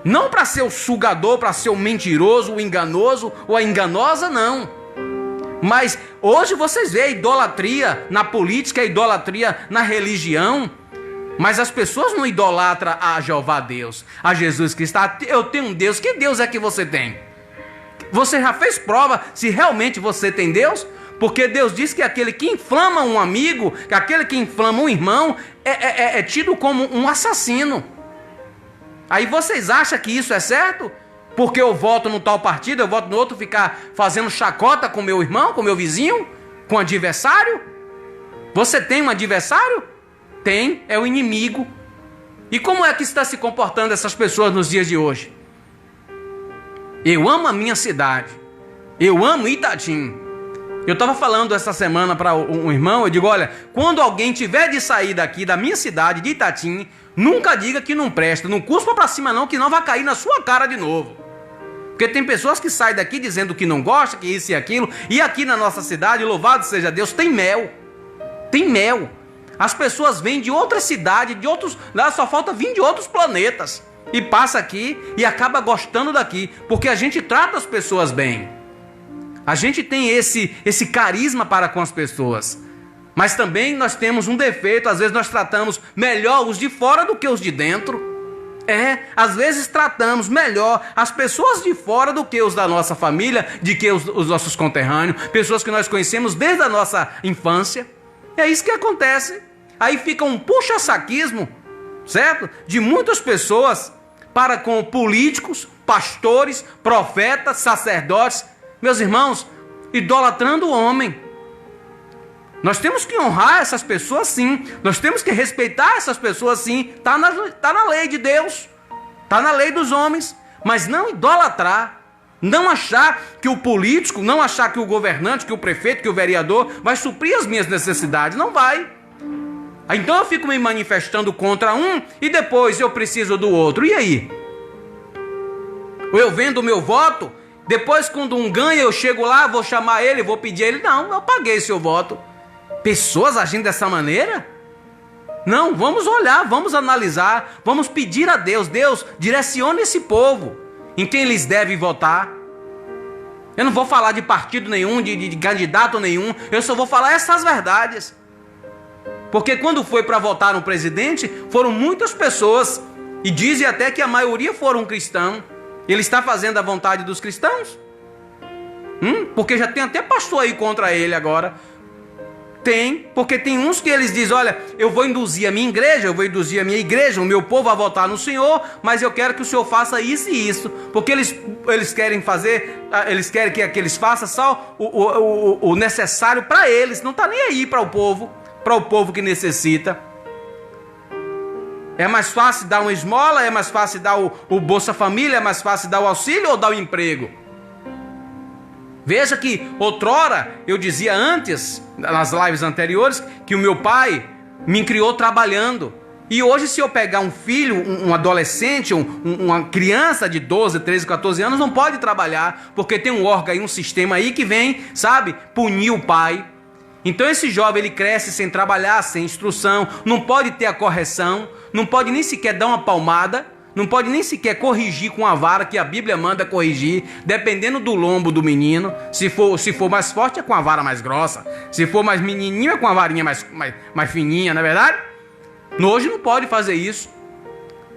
Não para ser o sugador, para ser o mentiroso, o enganoso ou a enganosa, não. Mas hoje vocês veem a idolatria na política, a idolatria na religião. Mas as pessoas não idolatram a Jeová Deus, a Jesus Cristo. Eu tenho um Deus. Que Deus é que você tem? Você já fez prova se realmente você tem Deus? Porque Deus diz que aquele que inflama um amigo, que aquele que inflama um irmão, é tido como um assassino. Aí vocês acham que isso é certo? Porque eu voto no tal partido, eu voto no outro, ficar fazendo chacota com meu irmão, com meu vizinho, com o adversário? Você tem um adversário? Tem, é o inimigo. E como é que está se comportando essas pessoas nos dias de hoje? Eu amo a minha cidade. Eu amo Itatim. Eu estava falando essa semana para um irmão, eu digo, olha, quando alguém tiver de sair daqui, da minha cidade, de Itatim, nunca diga que não presta, não cuspa para cima não, que não vai cair na sua cara de novo. Porque tem pessoas que saem daqui dizendo que não gosta, que isso e aquilo, e aqui na nossa cidade, louvado seja Deus, tem mel. Tem mel. As pessoas vêm de outra cidade, de outros, só falta vir de outros planetas. E passa aqui e acaba gostando daqui, porque a gente trata as pessoas bem. A gente tem esse carisma para com as pessoas. Mas também nós temos um defeito, às vezes nós tratamos melhor os de fora do que os de dentro. Às vezes tratamos melhor as pessoas de fora do que os da nossa família, de que os nossos conterrâneos, pessoas que nós conhecemos desde a nossa infância. É isso que acontece. Aí fica um puxa-saquismo, certo? De muitas pessoas para com políticos, pastores, profetas, sacerdotes. Meus irmãos, idolatrando o homem. Nós temos que honrar essas pessoas, sim. Nós temos que respeitar essas pessoas, sim. Está na lei de Deus. Está na lei dos homens. Mas não idolatrar. Não achar que o político, não achar que o governante, que o prefeito, que o vereador vai suprir as minhas necessidades. Não vai. Então eu fico me manifestando contra um e depois eu preciso do outro. E aí? Eu vendo o meu voto, depois quando um ganha eu chego lá, vou chamar ele, vou pedir a ele. Não, eu paguei seu voto. Pessoas agindo dessa maneira? Não, vamos olhar, vamos analisar, vamos pedir a Deus. Deus, direcione esse povo em quem eles devem votar. Eu não vou falar de partido nenhum, de candidato nenhum. Eu só vou falar essas verdades. Porque quando foi para votar no presidente, foram muitas pessoas. E dizem até que a maioria foram cristãos. Ele está fazendo a vontade dos cristãos? Porque já tem até pastor aí contra ele agora. Tem, porque tem uns que eles dizem, olha, eu vou induzir a minha igreja, o meu povo a votar no Senhor, mas eu quero que o Senhor faça isso e isso. Porque eles querem fazer, eles querem que eles façam só o necessário para eles, não está nem aí para o povo que necessita. É mais fácil dar uma esmola, é mais fácil dar o Bolsa Família, é mais fácil dar o auxílio ou dar o emprego? Veja que outrora, eu dizia antes, nas lives anteriores, que o meu pai me criou trabalhando. E hoje se eu pegar um filho, um adolescente, uma criança de 12, 13, 14 anos, não pode trabalhar, porque tem um órgão aí, um sistema aí que vem, sabe, punir o pai. Então esse jovem ele cresce sem trabalhar, sem instrução, não pode ter a correção, não pode nem sequer dar uma palmada, não pode nem sequer corrigir com a vara que a Bíblia manda corrigir, dependendo do lombo do menino. Se for mais forte é com a vara mais grossa, se for mais menininho é com a varinha mais fininha, não é verdade? Hoje não pode fazer isso,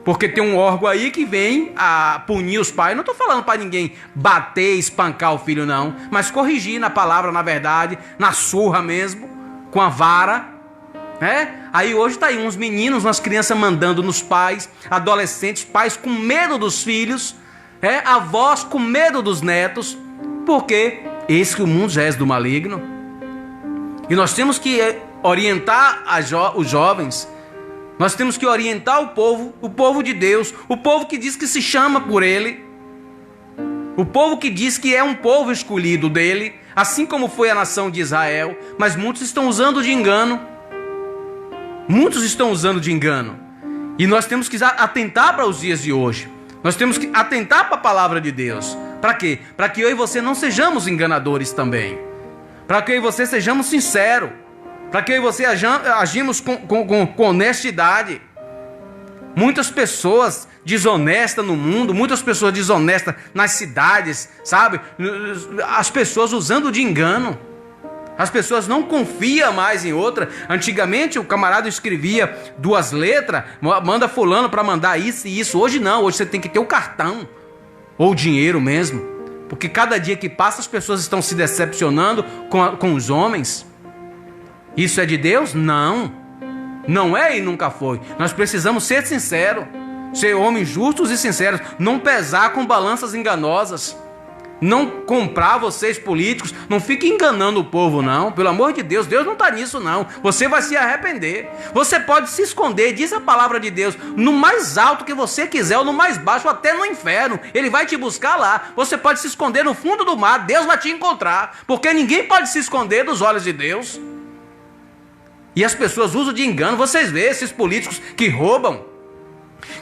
porque tem um órgão aí que vem a punir os pais. Não estou falando para ninguém bater, espancar o filho não, mas corrigir na palavra, na verdade, na surra mesmo, com a vara. Aí hoje está aí uns meninos, umas crianças mandando nos pais, adolescentes, pais com medo dos filhos, avós com medo dos netos, porque eis que o mundo já é do maligno. E nós temos que orientar os jovens, nós temos que orientar o povo de Deus, o povo que diz que se chama por Ele, o povo que diz que é um povo escolhido dele, assim como foi a nação de Israel, mas muitos estão usando de engano. Muitos estão usando de engano. E nós temos que atentar para os dias de hoje. Nós temos que atentar para a palavra de Deus. Para quê? Para que eu e você não sejamos enganadores também. Para que eu e você sejamos sinceros. Para que eu e você agimos com honestidade. Muitas pessoas desonestas no mundo, muitas pessoas desonestas nas cidades, sabe? As pessoas usando de engano. As pessoas não confiam mais em outra. Antigamente o camarada escrevia 2 letras, manda fulano para mandar isso e isso. Hoje não, hoje você tem que ter o cartão ou o dinheiro mesmo. Porque cada dia que passa as pessoas estão se decepcionando com os homens. Isso é de Deus? Não. Não é e nunca foi. Nós precisamos ser sinceros, ser homens justos e sinceros, não pesar com balanças enganosas, não comprar vocês políticos, não fique enganando o povo não, pelo amor de Deus, Deus não está nisso não, você vai se arrepender. Você pode se esconder, diz a palavra de Deus, no mais alto que você quiser, ou no mais baixo, até no inferno, Ele vai te buscar lá. Você pode se esconder no fundo do mar, Deus vai te encontrar, porque ninguém pode se esconder dos olhos de Deus. E as pessoas usam de engano. Vocês veem esses políticos que roubam.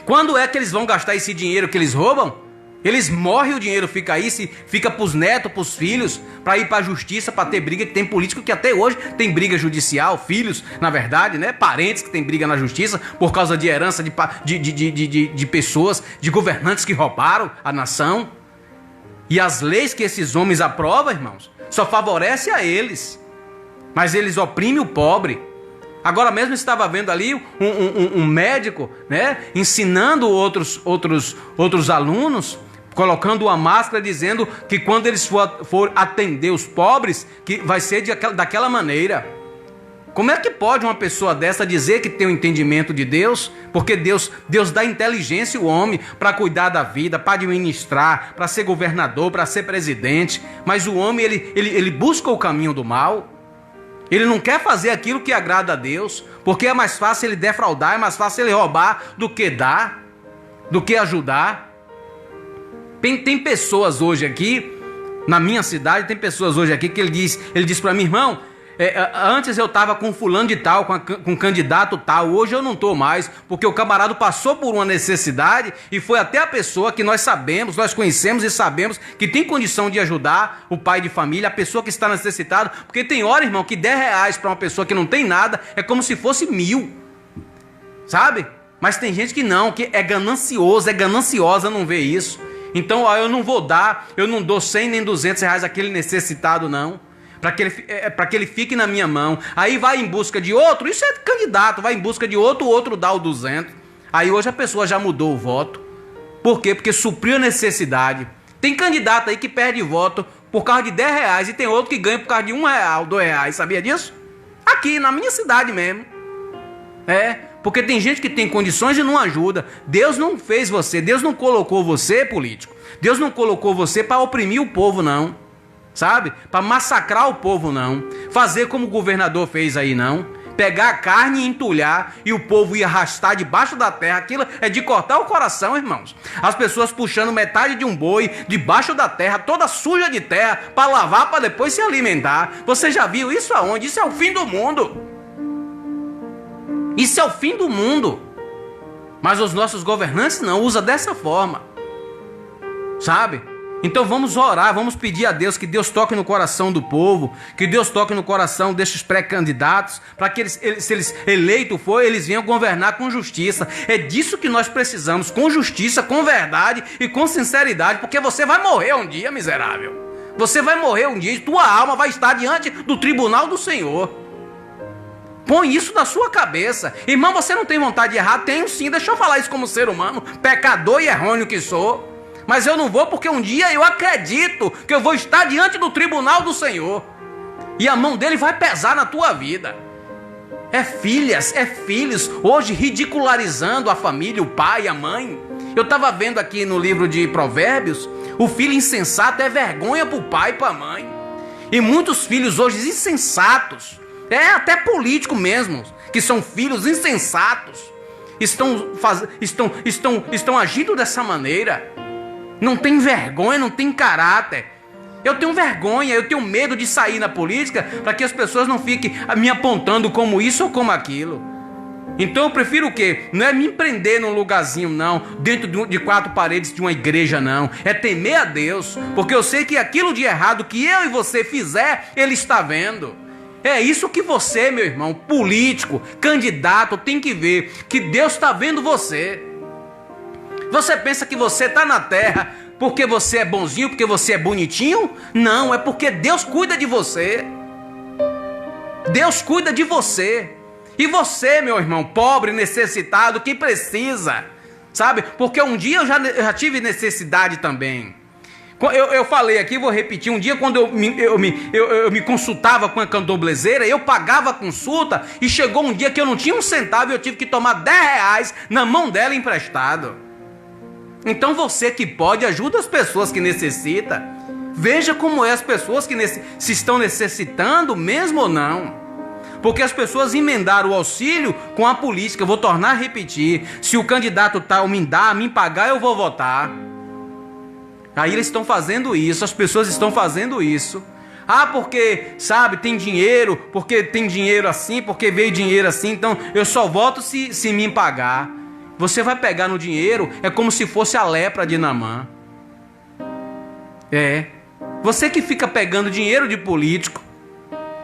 Quando é que eles vão gastar esse dinheiro que eles roubam? Eles morrem, o dinheiro fica aí, fica para os netos, para os filhos, para ir para a justiça, para ter briga. Que tem político que até hoje tem briga judicial, filhos, na verdade, né? Parentes que tem briga na justiça por causa de herança de pessoas, de governantes que roubaram a nação. E as leis que esses homens aprovam, irmãos, só favorecem a eles, mas eles oprimem o pobre. Agora mesmo estava vendo ali um médico, né, ensinando outros alunos, colocando uma máscara, dizendo que quando eles for atender os pobres, que vai ser daquela maneira. Como é que pode uma pessoa dessa dizer que tem o entendimento de Deus? Porque Deus dá inteligência ao homem para cuidar da vida, para administrar, para ser governador, para ser presidente. Mas o homem, ele busca o caminho do mal. Ele não quer fazer aquilo que agrada a Deus, porque é mais fácil ele defraudar, é mais fácil ele roubar do que dar, do que ajudar. Tem pessoas hoje aqui, na minha cidade, tem pessoas hoje aqui que ele diz para mim, irmão, antes eu estava com fulano de tal, com candidato tal, hoje eu não estou mais, porque o camarada passou por uma necessidade e foi até a pessoa que nós sabemos, nós conhecemos e sabemos que tem condição de ajudar o pai de família, a pessoa que está necessitada, porque tem hora, irmão, que R$10 para uma pessoa que não tem nada é como se fosse 1.000, sabe? Mas tem gente que não, que é ganancioso, é gananciosa, não vê isso. Então, eu não vou dar, eu não dou 100 nem R$200 àquele necessitado, não. Para que ele fique na minha mão. Aí vai em busca de outro, isso é candidato, vai em busca de outro dá o 200. Aí hoje a pessoa já mudou o voto. Por quê? Porque supriu a necessidade. Tem candidato aí que perde voto por causa de R$10 e tem outro que ganha por causa de R$1, R$2, sabia disso? Aqui na minha cidade mesmo. Porque tem gente que tem condições e não ajuda. Deus não fez você, Deus não colocou você, político. Deus não colocou você para oprimir o povo, não. Sabe? Para massacrar o povo, não. Fazer como o governador fez aí, não. Pegar a carne e entulhar e o povo ia arrastar debaixo da terra. Aquilo é de cortar o coração, irmãos. As pessoas puxando metade de um boi debaixo da terra, toda suja de terra, para lavar, para depois se alimentar. Você já viu isso aonde? Isso é o fim do mundo. Isso é o fim do mundo. Mas os nossos governantes não usam dessa forma. Sabe? Então vamos orar, vamos pedir a Deus que Deus toque no coração do povo, que Deus toque no coração desses pré-candidatos, para que se eles eleitos for, eles venham governar com justiça. É disso que nós precisamos, com justiça, com verdade e com sinceridade, porque você vai morrer um dia, miserável. Você vai morrer um dia e tua alma vai estar diante do tribunal do Senhor. Põe isso na sua cabeça. Irmão, você não tem vontade de errar? Tenho sim, deixa eu falar isso como ser humano, pecador e errôneo que sou. Mas eu não vou porque um dia eu acredito que eu vou estar diante do tribunal do Senhor. E a mão dele vai pesar na tua vida. É filhas, é filhos, hoje ridicularizando a família, o pai, a mãe. Eu estava vendo aqui no livro de Provérbios, o filho insensato é vergonha para o pai e para a mãe. E muitos filhos hoje insensatos, até políticos mesmo, que são filhos insensatos, estão agindo dessa maneira. Não tem vergonha, não tem caráter. Eu tenho vergonha, eu tenho medo de sair na política para que as pessoas não fiquem me apontando como isso ou como aquilo. Então eu prefiro o quê? Não é me prender num lugarzinho, não, dentro de 4 paredes de uma igreja, não. É temer a Deus, porque eu sei que aquilo de errado que eu e você fizer, Ele está vendo. É isso que você, meu irmão, político, candidato, tem que ver, que Deus está vendo você. Você pensa que você está na terra porque você é bonzinho, porque você é bonitinho? Não, é porque Deus cuida de você. Deus cuida de você. E você, meu irmão, pobre, necessitado, que precisa, sabe? Porque um dia eu já tive necessidade também. Eu falei aqui, vou repetir, um dia quando eu me consultava com a candomblezeira, eu pagava a consulta e chegou um dia que eu não tinha um centavo e eu tive que tomar 10 reais na mão dela emprestado. Então você que pode, ajuda as pessoas que necessitam. Veja como é as pessoas que se estão necessitando mesmo ou não. Porque as pessoas emendaram o auxílio com a política. Eu vou tornar a repetir. Se o candidato tal me dá, me pagar, eu vou votar. Aí eles estão fazendo isso. As pessoas estão fazendo isso. Ah, porque, sabe, tem dinheiro. Porque tem dinheiro assim. Porque veio dinheiro assim. Então eu só voto se me pagar. Você vai pegar no dinheiro. É como se fosse a lepra de Naamã. É. Você que fica pegando dinheiro de político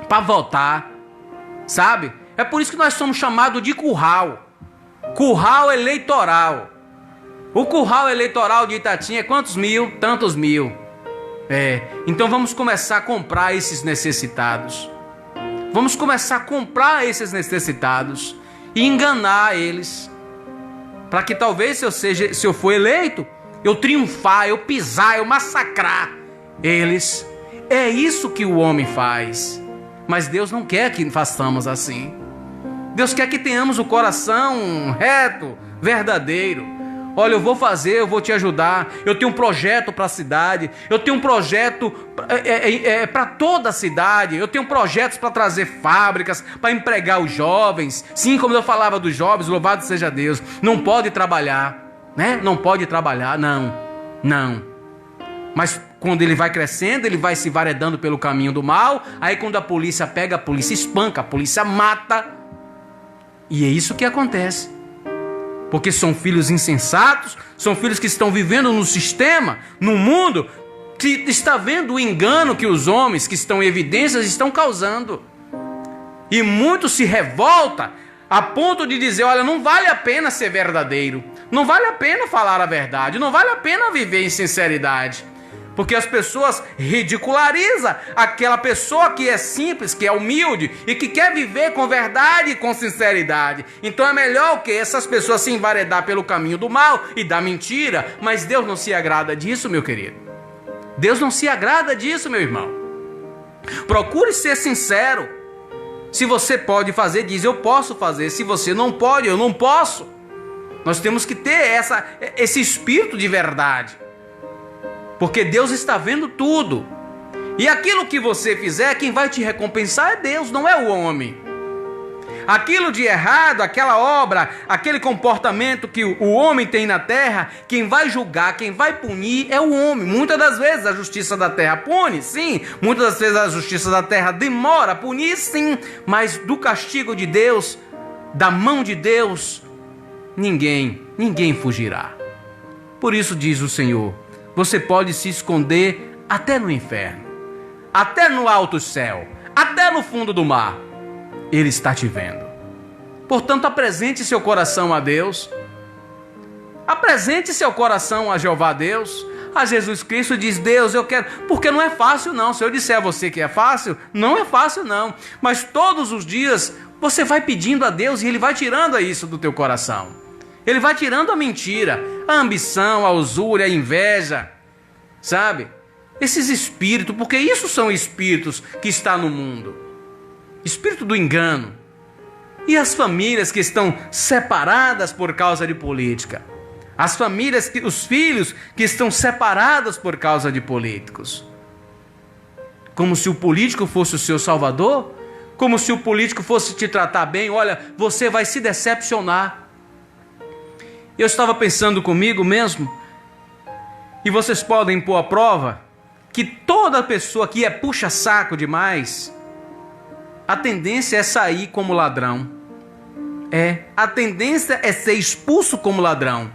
para votar. Sabe? É por isso que nós somos chamados de curral. Curral eleitoral. O curral eleitoral de Itatinga é quantos mil? Tantos mil. Então vamos começar a comprar esses necessitados. Vamos começar a comprar esses necessitados e enganar eles. Para que talvez se eu for eleito, eu triunfar, eu pisar, eu massacrar eles. É isso que o homem faz. Mas Deus não quer que façamos assim. Deus quer que tenhamos o coração reto, verdadeiro. Olha, eu vou fazer, eu vou te ajudar. Eu tenho um projeto para a cidade. Eu tenho um projeto para toda a cidade. Eu tenho projetos para trazer fábricas, para empregar os jovens. Sim, como eu falava dos jovens, louvado seja Deus. Não pode trabalhar, né? Não pode trabalhar, não. Mas quando ele vai crescendo, ele vai se varedando pelo caminho do mal. Aí quando a polícia pega, a polícia espanca, a polícia mata. E é isso que acontece. Porque são filhos insensatos, são filhos que estão vivendo no sistema, no mundo, que está vendo o engano que os homens que estão em evidências estão causando. E muito se revolta a ponto de dizer, olha, não vale a pena ser verdadeiro. Não vale a pena falar a verdade. Não vale a pena viver em sinceridade. Porque as pessoas ridicularizam aquela pessoa que é simples, que é humilde e que quer viver com verdade e com sinceridade. Então é melhor que essas pessoas se envaredar pelo caminho do mal e da mentira. Mas Deus não se agrada disso, meu querido. Deus não se agrada disso, meu irmão. Procure ser sincero. Se você pode fazer, diz eu posso fazer. Se você não pode, eu não posso. Nós temos que ter esse espírito de verdade. Porque Deus está vendo tudo. E aquilo que você fizer, quem vai te recompensar é Deus, não é o homem. Aquilo de errado, aquela obra, aquele comportamento que o homem tem na terra, quem vai julgar, quem vai punir é o homem. Muitas das vezes a justiça da terra pune, sim. Muitas das vezes a justiça da terra demora a punir, sim. Mas do castigo de Deus, da mão de Deus, ninguém fugirá. Por isso diz o Senhor, você pode se esconder até no inferno, até no alto céu, até no fundo do mar. Ele está te vendo. Portanto, apresente seu coração a Deus. Apresente seu coração a Jeová Deus, a Jesus Cristo. Diz, Deus, eu quero... Porque não é fácil não. Se eu disser a você que é fácil, não é fácil não. Mas todos os dias você vai pedindo a Deus e Ele vai tirando isso do teu coração. Ele vai tirando a mentira, a ambição, a usúria, a inveja, sabe? Esses espíritos, porque isso são espíritos que estão no mundo. Espírito do engano. E as famílias que estão separadas por causa de política. As famílias, os filhos que estão separados por causa de políticos. Como se o político fosse o seu salvador. Como se o político fosse te tratar bem. Olha, você vai se decepcionar. Eu estava pensando comigo mesmo, e vocês podem pôr à prova, que toda pessoa que é puxa-saco demais, a tendência é sair como ladrão. A tendência é ser expulso como ladrão.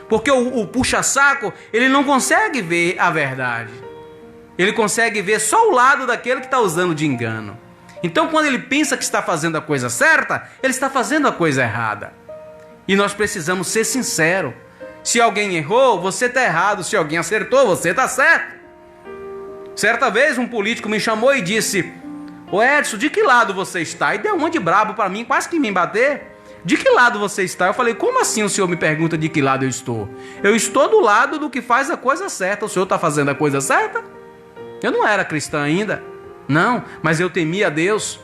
Porque o puxa-saco, ele não consegue ver a verdade. Ele consegue ver só o lado daquele que está usando de engano. Então, quando ele pensa que está fazendo a coisa certa, ele está fazendo a coisa errada. E nós precisamos ser sinceros. Se alguém errou, você está errado. Se alguém acertou, você está certo. Certa vez, um político me chamou e disse: ô Edson, de que lado você está? E deu um monte de brabo para mim, quase que me bater. De que lado você está? Eu falei: como assim o senhor me pergunta de que lado eu estou? Eu estou do lado do que faz a coisa certa. O senhor está fazendo a coisa certa? Eu não era cristão ainda. Não, mas eu temia a Deus.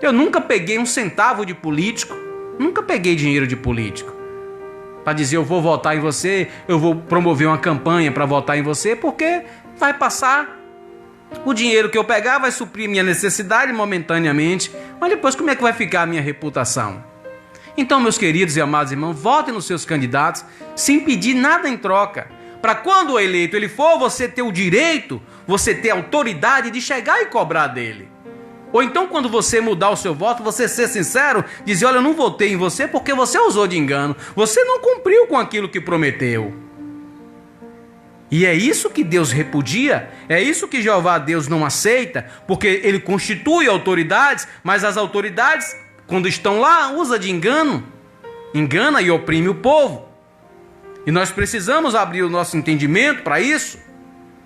Eu nunca peguei um centavo de político. Nunca peguei dinheiro de político para dizer: eu vou votar em você, eu vou promover uma campanha para votar em você, porque vai passar. O dinheiro que eu pegar vai suprir minha necessidade momentaneamente, mas depois como é que vai ficar a minha reputação? Então, meus queridos e amados irmãos, votem nos seus candidatos sem pedir nada em troca, para quando o eleito ele for, você ter o direito, você ter a autoridade de chegar e cobrar dele. Ou então, quando você mudar o seu voto, você ser sincero, dizer: olha, eu não votei em você porque você usou de engano, você não cumpriu com aquilo que prometeu. E é isso que Deus repudia, é isso que Jeová Deus não aceita, porque ele constitui autoridades, mas as autoridades, quando estão lá, usa de engano, engana e oprime o povo. E nós precisamos abrir o nosso entendimento para isso,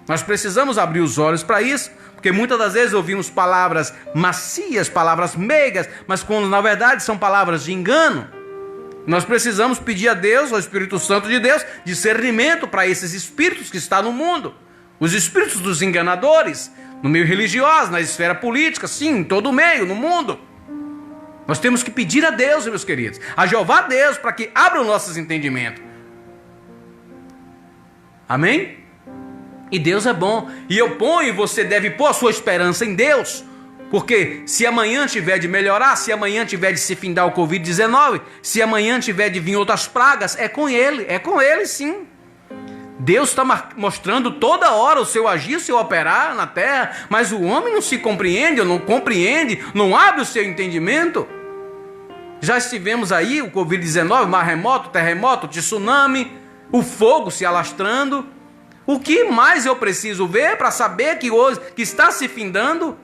nós precisamos abrir os olhos para isso, porque muitas das vezes ouvimos palavras macias, palavras meigas, mas quando na verdade são palavras de engano. Nós precisamos pedir a Deus, ao Espírito Santo de Deus, discernimento para esses espíritos que estão no mundo. Os espíritos dos enganadores, no meio religioso, na esfera política, sim, em todo o meio, no mundo. Nós temos que pedir a Deus, meus queridos, a Jeová Deus, para que abra os nossos entendimentos. Amém? E Deus é bom. E eu ponho, e você deve pôr a sua esperança em Deus. Porque se amanhã tiver de melhorar, se amanhã tiver de se findar o Covid-19, se amanhã tiver de vir outras pragas, é com ele sim. Deus está mostrando toda hora o seu agir, o seu operar na terra, mas o homem não se compreende, não compreende, não abre o seu entendimento. Já estivemos aí, o Covid-19, maremoto, terremoto, tsunami, o fogo se alastrando. O que mais eu preciso ver para saber que hoje que está se findando?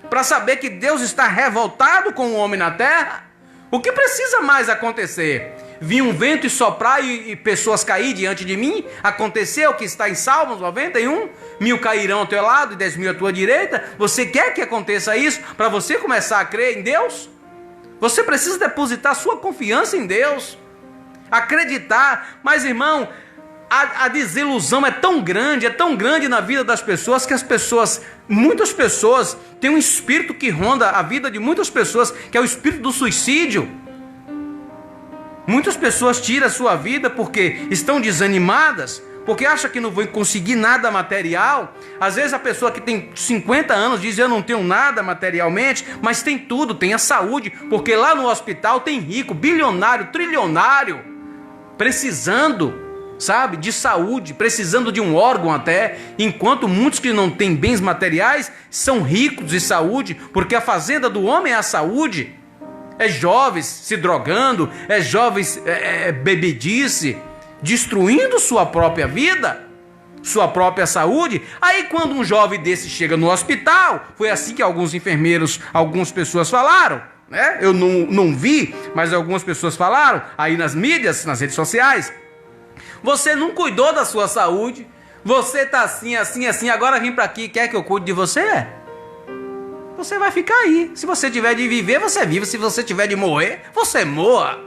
Para saber que Deus está revoltado com o homem na terra? O que precisa mais acontecer? Vir um vento e soprar e pessoas cair diante de mim? Aconteceu o que está em Salmos 91? 1000 cairão ao teu lado e 10.000 à tua direita. Você quer que aconteça isso para você começar a crer em Deus? Você precisa depositar sua confiança em Deus. Acreditar. Mas, irmão, a desilusão é tão grande na vida das pessoas, que muitas pessoas têm um espírito que ronda a vida de muitas pessoas, que é o espírito do suicídio. Muitas pessoas tiram a sua vida porque estão desanimadas, porque acham que não vão conseguir nada material. Às vezes a pessoa que tem 50 anos diz: eu não tenho nada materialmente, mas tem tudo, tem a saúde, porque lá no hospital tem rico, bilionário, trilionário, precisando, sabe, de saúde, precisando de um órgão até, enquanto muitos que não têm bens materiais são ricos de saúde, porque a fazenda do homem é a saúde. É jovens se drogando, é jovens bebedice, destruindo sua própria vida, sua própria saúde. Aí quando um jovem desse chega no hospital, foi assim que alguns enfermeiros, algumas pessoas falaram, né? Eu não vi, mas algumas pessoas falaram aí nas mídias, nas redes sociais: você não cuidou da sua saúde, você está assim, agora vem para aqui, quer que eu cuide de você? Você vai ficar aí. Se você tiver de viver, você vive. Se você tiver de morrer, você morra.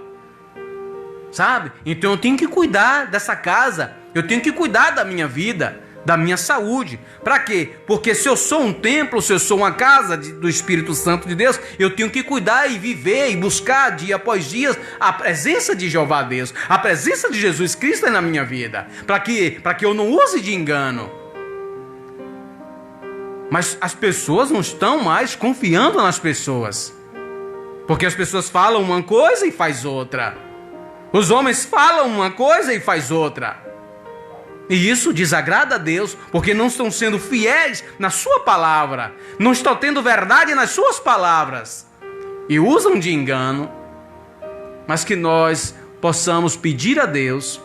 Sabe? Então eu tenho que cuidar dessa casa, eu tenho que cuidar da minha vida, da minha saúde. Para quê? Porque se eu sou um templo, se eu sou uma casa do Espírito Santo de Deus, eu tenho que cuidar e viver e buscar dia após dia a presença de Jeová Deus, a presença de Jesus Cristo na minha vida. Para que eu não use de engano. Mas as pessoas não estão mais confiando nas pessoas, porque as pessoas falam uma coisa e faz outra. Os homens falam uma coisa e faz outra. E isso desagrada a Deus, porque não estão sendo fiéis na sua palavra, não estão tendo verdade nas suas palavras, e usam de engano. mas que nós possamos pedir a Deus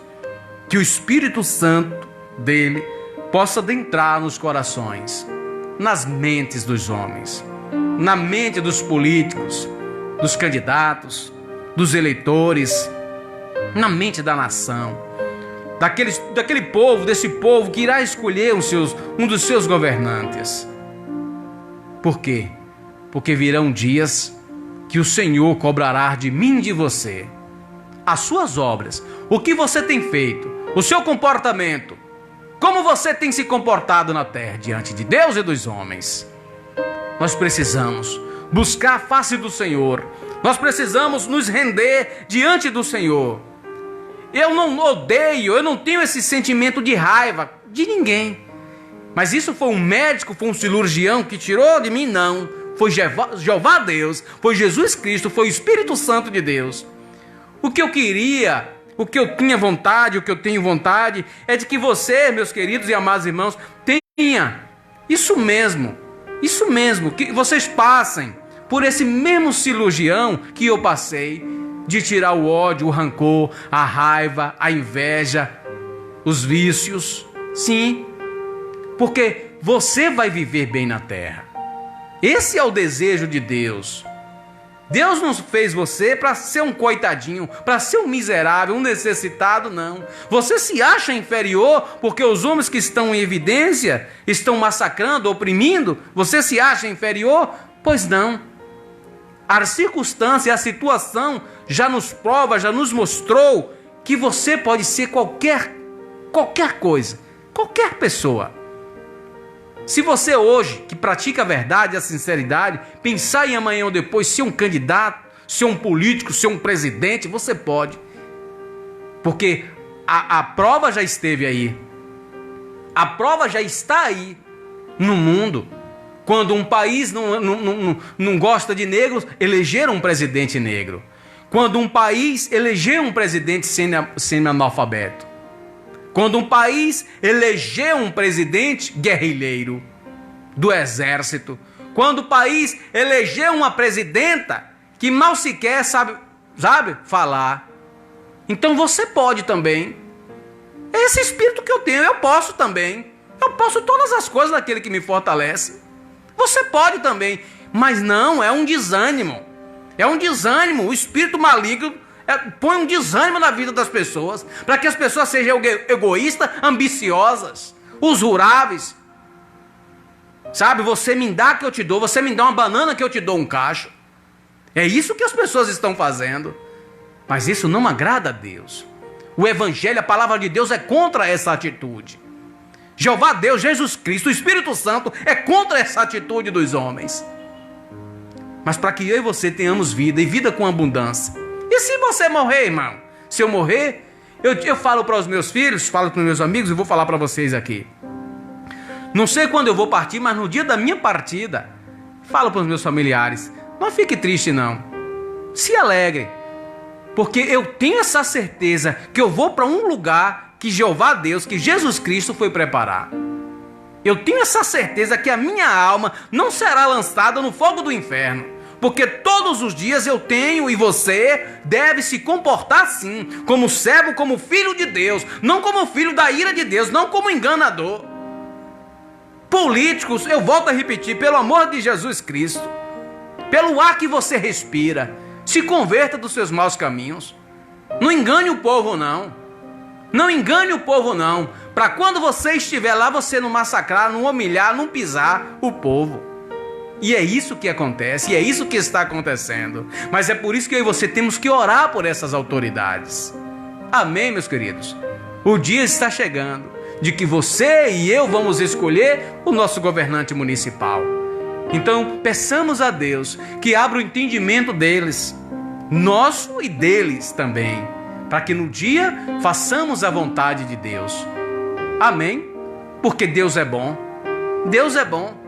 que o Espírito Santo dele possa adentrar nos corações, nas mentes dos homens, na mente dos políticos, dos candidatos, dos eleitores, na mente da nação, daquele povo, desse povo que irá escolher um dos seus governantes. Por quê? Porque virão dias que o Senhor cobrará de mim e de você as suas obras, o que você tem feito, o seu comportamento, como você tem se comportado na terra diante de Deus e dos homens. Nós precisamos buscar a face do Senhor, nós precisamos nos render diante do Senhor. Eu não odeio, eu não tenho esse sentimento de raiva de ninguém, mas isso foi um médico, foi um cirurgião que tirou de mim? Não. Foi Jeová Deus, foi Jesus Cristo, foi o Espírito Santo de Deus. O que eu queria, o que eu tinha vontade, o que eu tenho vontade, é de que você, meus queridos e amados irmãos, tenha isso mesmo, que vocês passem por esse mesmo cirurgião que eu passei, de tirar o ódio, o rancor, a raiva, a inveja, os vícios. Sim, porque você vai viver bem na terra. Esse é o desejo de Deus. Deus não fez você para ser um coitadinho, para ser um miserável, um necessitado, não. Você se acha inferior porque os homens que estão em evidência estão massacrando, oprimindo? Você se acha inferior? Pois não. A circunstância, a situação já nos prova, já nos mostrou que você pode ser qualquer coisa, qualquer pessoa. Se você hoje, que pratica a verdade e a sinceridade, pensar em amanhã ou depois ser um candidato, ser um político, ser um presidente, você pode. Porque a prova já esteve aí. A prova já está aí no mundo. Quando um país não gosta de negros, elegeram um presidente negro. Quando um país elegeu um presidente semi-analfabeto. Quando um país elegeu um presidente guerrilheiro do exército. Quando o país elegeu uma presidenta que mal sequer sabe falar. Então você pode também. É esse espírito que eu tenho, eu posso também. Eu posso todas as coisas daquele que me fortalece. Você pode também, mas não, é um desânimo. É um desânimo, o espírito maligno põe um desânimo na vida das pessoas, para que as pessoas sejam egoístas, ambiciosas, usuráveis. Sabe, você me dá que eu te dou, você me dá uma banana que eu te dou um cacho. É isso que as pessoas estão fazendo. Mas isso não agrada a Deus. O Evangelho, a palavra de Deus é contra essa atitude. Jeová Deus, Jesus Cristo, o Espírito Santo é contra essa atitude dos homens. Mas para que eu e você tenhamos vida, e vida com abundância. E se você morrer, irmão? Se eu morrer, eu falo para os meus filhos, falo para os meus amigos e vou falar para vocês aqui. Não sei quando eu vou partir, mas no dia da minha partida, falo para os meus familiares, não fique triste não. Se alegre. Porque eu tenho essa certeza que eu vou para um lugar que Jeová Deus, que Jesus Cristo foi preparar. Eu tenho essa certeza que a minha alma não será lançada no fogo do inferno. Porque todos os dias eu tenho e você deve se comportar assim, como servo, como filho de Deus, não como filho da ira de Deus, não como enganador. Políticos, eu volto a repetir, pelo amor de Jesus Cristo, pelo ar que você respira, se converta dos seus maus caminhos. Não engane o povo não. Não engane o povo não. Para quando você estiver lá, você não massacrar, não humilhar, não pisar o povo. E é isso que acontece, e é isso que está acontecendo. Mas é por isso que eu e você temos que orar por essas autoridades. Amém, meus queridos? O dia está chegando de que você e eu vamos escolher o nosso governante municipal. Então, peçamos a Deus que abra o entendimento deles, nosso e deles também, para que no dia façamos a vontade de Deus. Amém? Porque Deus é bom. Deus é bom.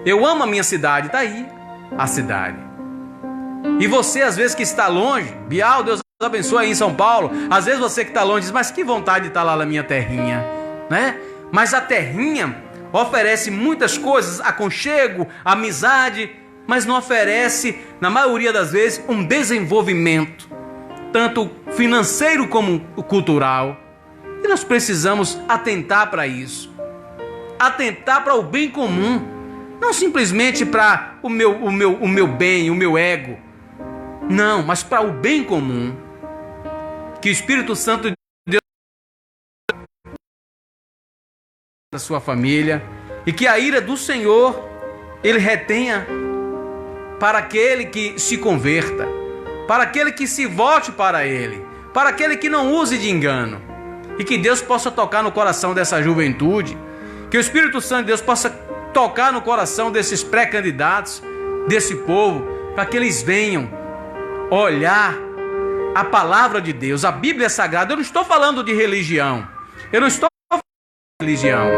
Eu amo a minha cidade, está aí a cidade. E você, às vezes que está longe, Bial, Deus abençoe aí em São Paulo. Às vezes você que está longe diz, mas que vontade de estar lá na minha terrinha, né? Mas a terrinha oferece muitas coisas, aconchego, amizade, mas não oferece, na maioria das vezes, um desenvolvimento. tanto financeiro como cultural. E nós precisamos atentar para isso. Atentar para o bem comum. Não simplesmente para o meu bem, o meu ego. Não, mas para o bem comum. Que o Espírito Santo de Deus da sua família, e que a ira do Senhor Ele retenha para aquele que se converta, para aquele que se volte para Ele, para aquele que não use de engano. E que Deus possa tocar no coração dessa juventude, que o Espírito Santo de Deus possa tocar no coração desses pré-candidatos, desse povo, para que eles venham olhar a palavra de Deus, a Bíblia Sagrada. Eu não estou falando de religião. Eu não estou falando de religião.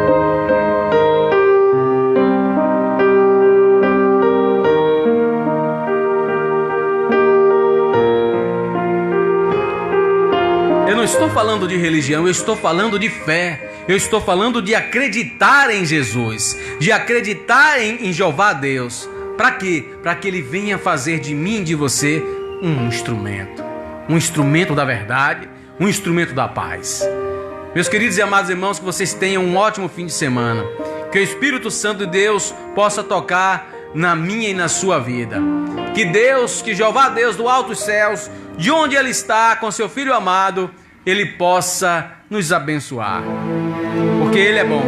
Eu não estou falando de religião, eu estou falando de fé. Eu estou falando de acreditar em Jesus, de acreditar em Jeová Deus. Para quê? Para que Ele venha fazer de mim e de você um instrumento da verdade, um instrumento da paz. Meus queridos e amados irmãos, que vocês tenham um ótimo fim de semana. Que o Espírito Santo de Deus possa tocar na minha e na sua vida. Que Deus, que Jeová Deus do alto dos céus, de onde Ele está com seu Filho amado, Ele possa nos abençoar. Porque Ele é bom.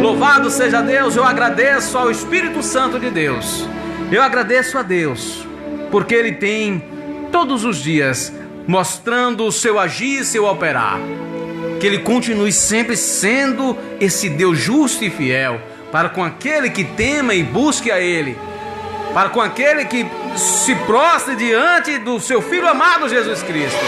Louvado seja Deus. Eu agradeço ao Espírito Santo de Deus. Eu agradeço a Deus, porque Ele tem todos os dias mostrando o seu agir, seu operar. Que Ele continue sempre sendo esse Deus justo e fiel para com aquele que tema e busque a Ele, para com aquele que se prostre diante do seu Filho amado Jesus Cristo.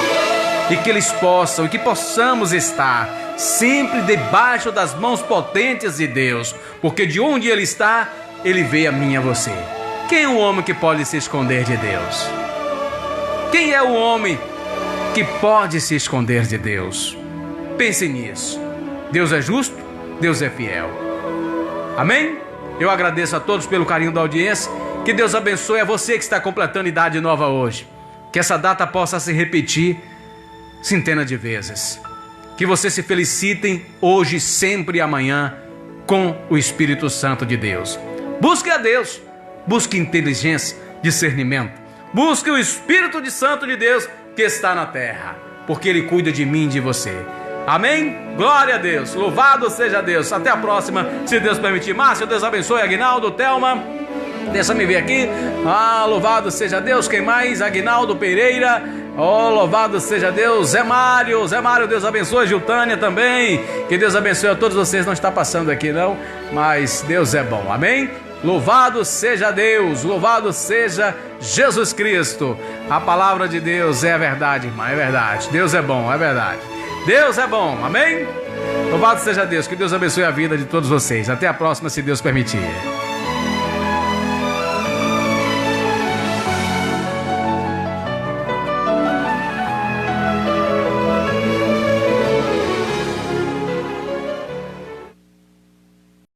E que eles possam, e que possamos estar sempre debaixo das mãos potentes de Deus, porque de onde Ele está, Ele vê a mim e a você. Quem é o homem que pode se esconder de Deus? Quem é o homem que pode se esconder de Deus? Pense nisso. Deus é justo, Deus é fiel. Amém? Eu agradeço a todos pelo carinho da audiência. Que Deus abençoe a você que está completando idade nova hoje. Que essa data possa se repetir centenas de vezes. Que vocês se felicitem hoje, sempre e amanhã com o Espírito Santo de Deus. Busque a Deus. Busque inteligência, discernimento. Busque o Espírito Santo de Deus que está na terra, porque Ele cuida de mim e de você. Amém? Glória a Deus. Louvado seja Deus. Até a próxima, se Deus permitir. Márcio, Deus abençoe. Aguinaldo, Thelma, deixa-me ver aqui. Louvado seja Deus. Quem mais? Aguinaldo Pereira. Louvado seja Deus. Zé Mário, Deus abençoe. Giltânia também. Que Deus abençoe a todos vocês. Não está passando aqui não, mas Deus é bom. Amém? Louvado seja Deus, louvado seja Jesus Cristo. A palavra de Deus é a verdade, irmã, é verdade. Deus é bom, é verdade. Deus é bom, amém? Louvado seja Deus, que Deus abençoe a vida de todos vocês. Até a próxima, se Deus permitir.